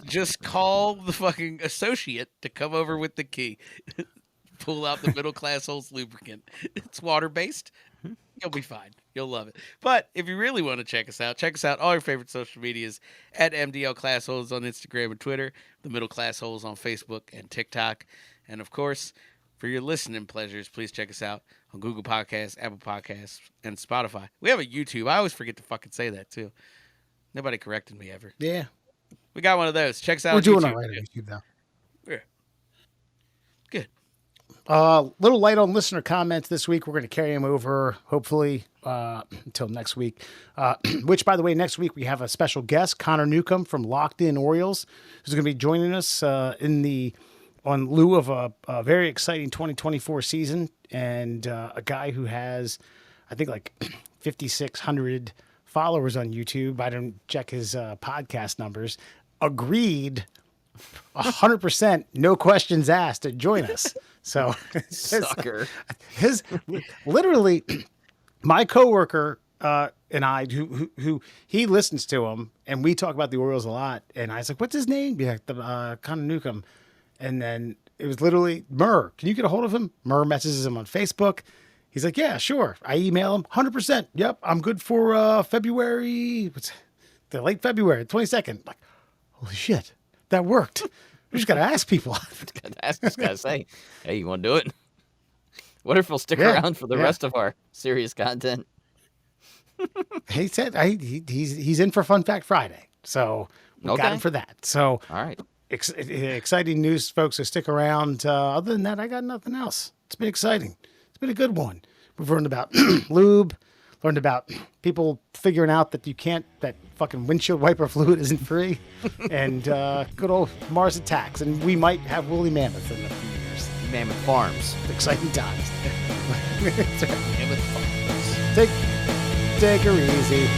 just call the fucking associate to come over with the key. Pull out the middle class holes lubricant. It's water based. You'll be fine. You'll love it. But if you really want to check us out all your favorite social medias at MDL Class Holes on Instagram and Twitter, the Middle Class Holes on Facebook and TikTok. And of course, for your listening pleasures, please check us out on Google Podcasts, Apple Podcasts, and Spotify. We have a YouTube. I always forget to fucking say that too. Nobody corrected me ever. Yeah, We got one of those. Check us out we're on doing YouTube. all right on YouTube though. Yeah. Good. Little light on listener comments this week. We're going to carry them over, hopefully, until next week. Which, by the way, next week we have a special guest, Connor Newcomb from Locked In Orioles, who's going to be joining us on lieu of a very exciting 2024 season, and a guy who has, I think, like 5,600 followers on YouTube. I don't check his podcast numbers. Agreed 100%, no questions asked, to join us. So Sucker. his literally my coworker and I, who he listens to him, and we talk about the Orioles a lot. And I was like, "What's his name?" Yeah, Connor Newcomb. And then it was literally Murr. Can you get a hold of him? Murr messages him on Facebook. He's like, "Yeah, sure." I email him 100%. Yep, I'm good for February. What's the late February 22nd? Like, holy shit, that worked. We just got to ask people. Just gotta say, hey, you want to do it? What if he'll stick Yeah, around for the yeah. rest of our serious content? He said he's in for Fun Fact Friday, so we got Okay. him for that. So All right. exciting news, folks. So stick around. Other than that, I got nothing else. It's been exciting. It's been a good one. We've learned about lube, learned about people figuring out that that fucking windshield wiper fluid isn't free, and good old Mars attacks. And we might have woolly mammoth in a few years. Mammoth Farms. Exciting times. Mammoth Farms. Take her easy.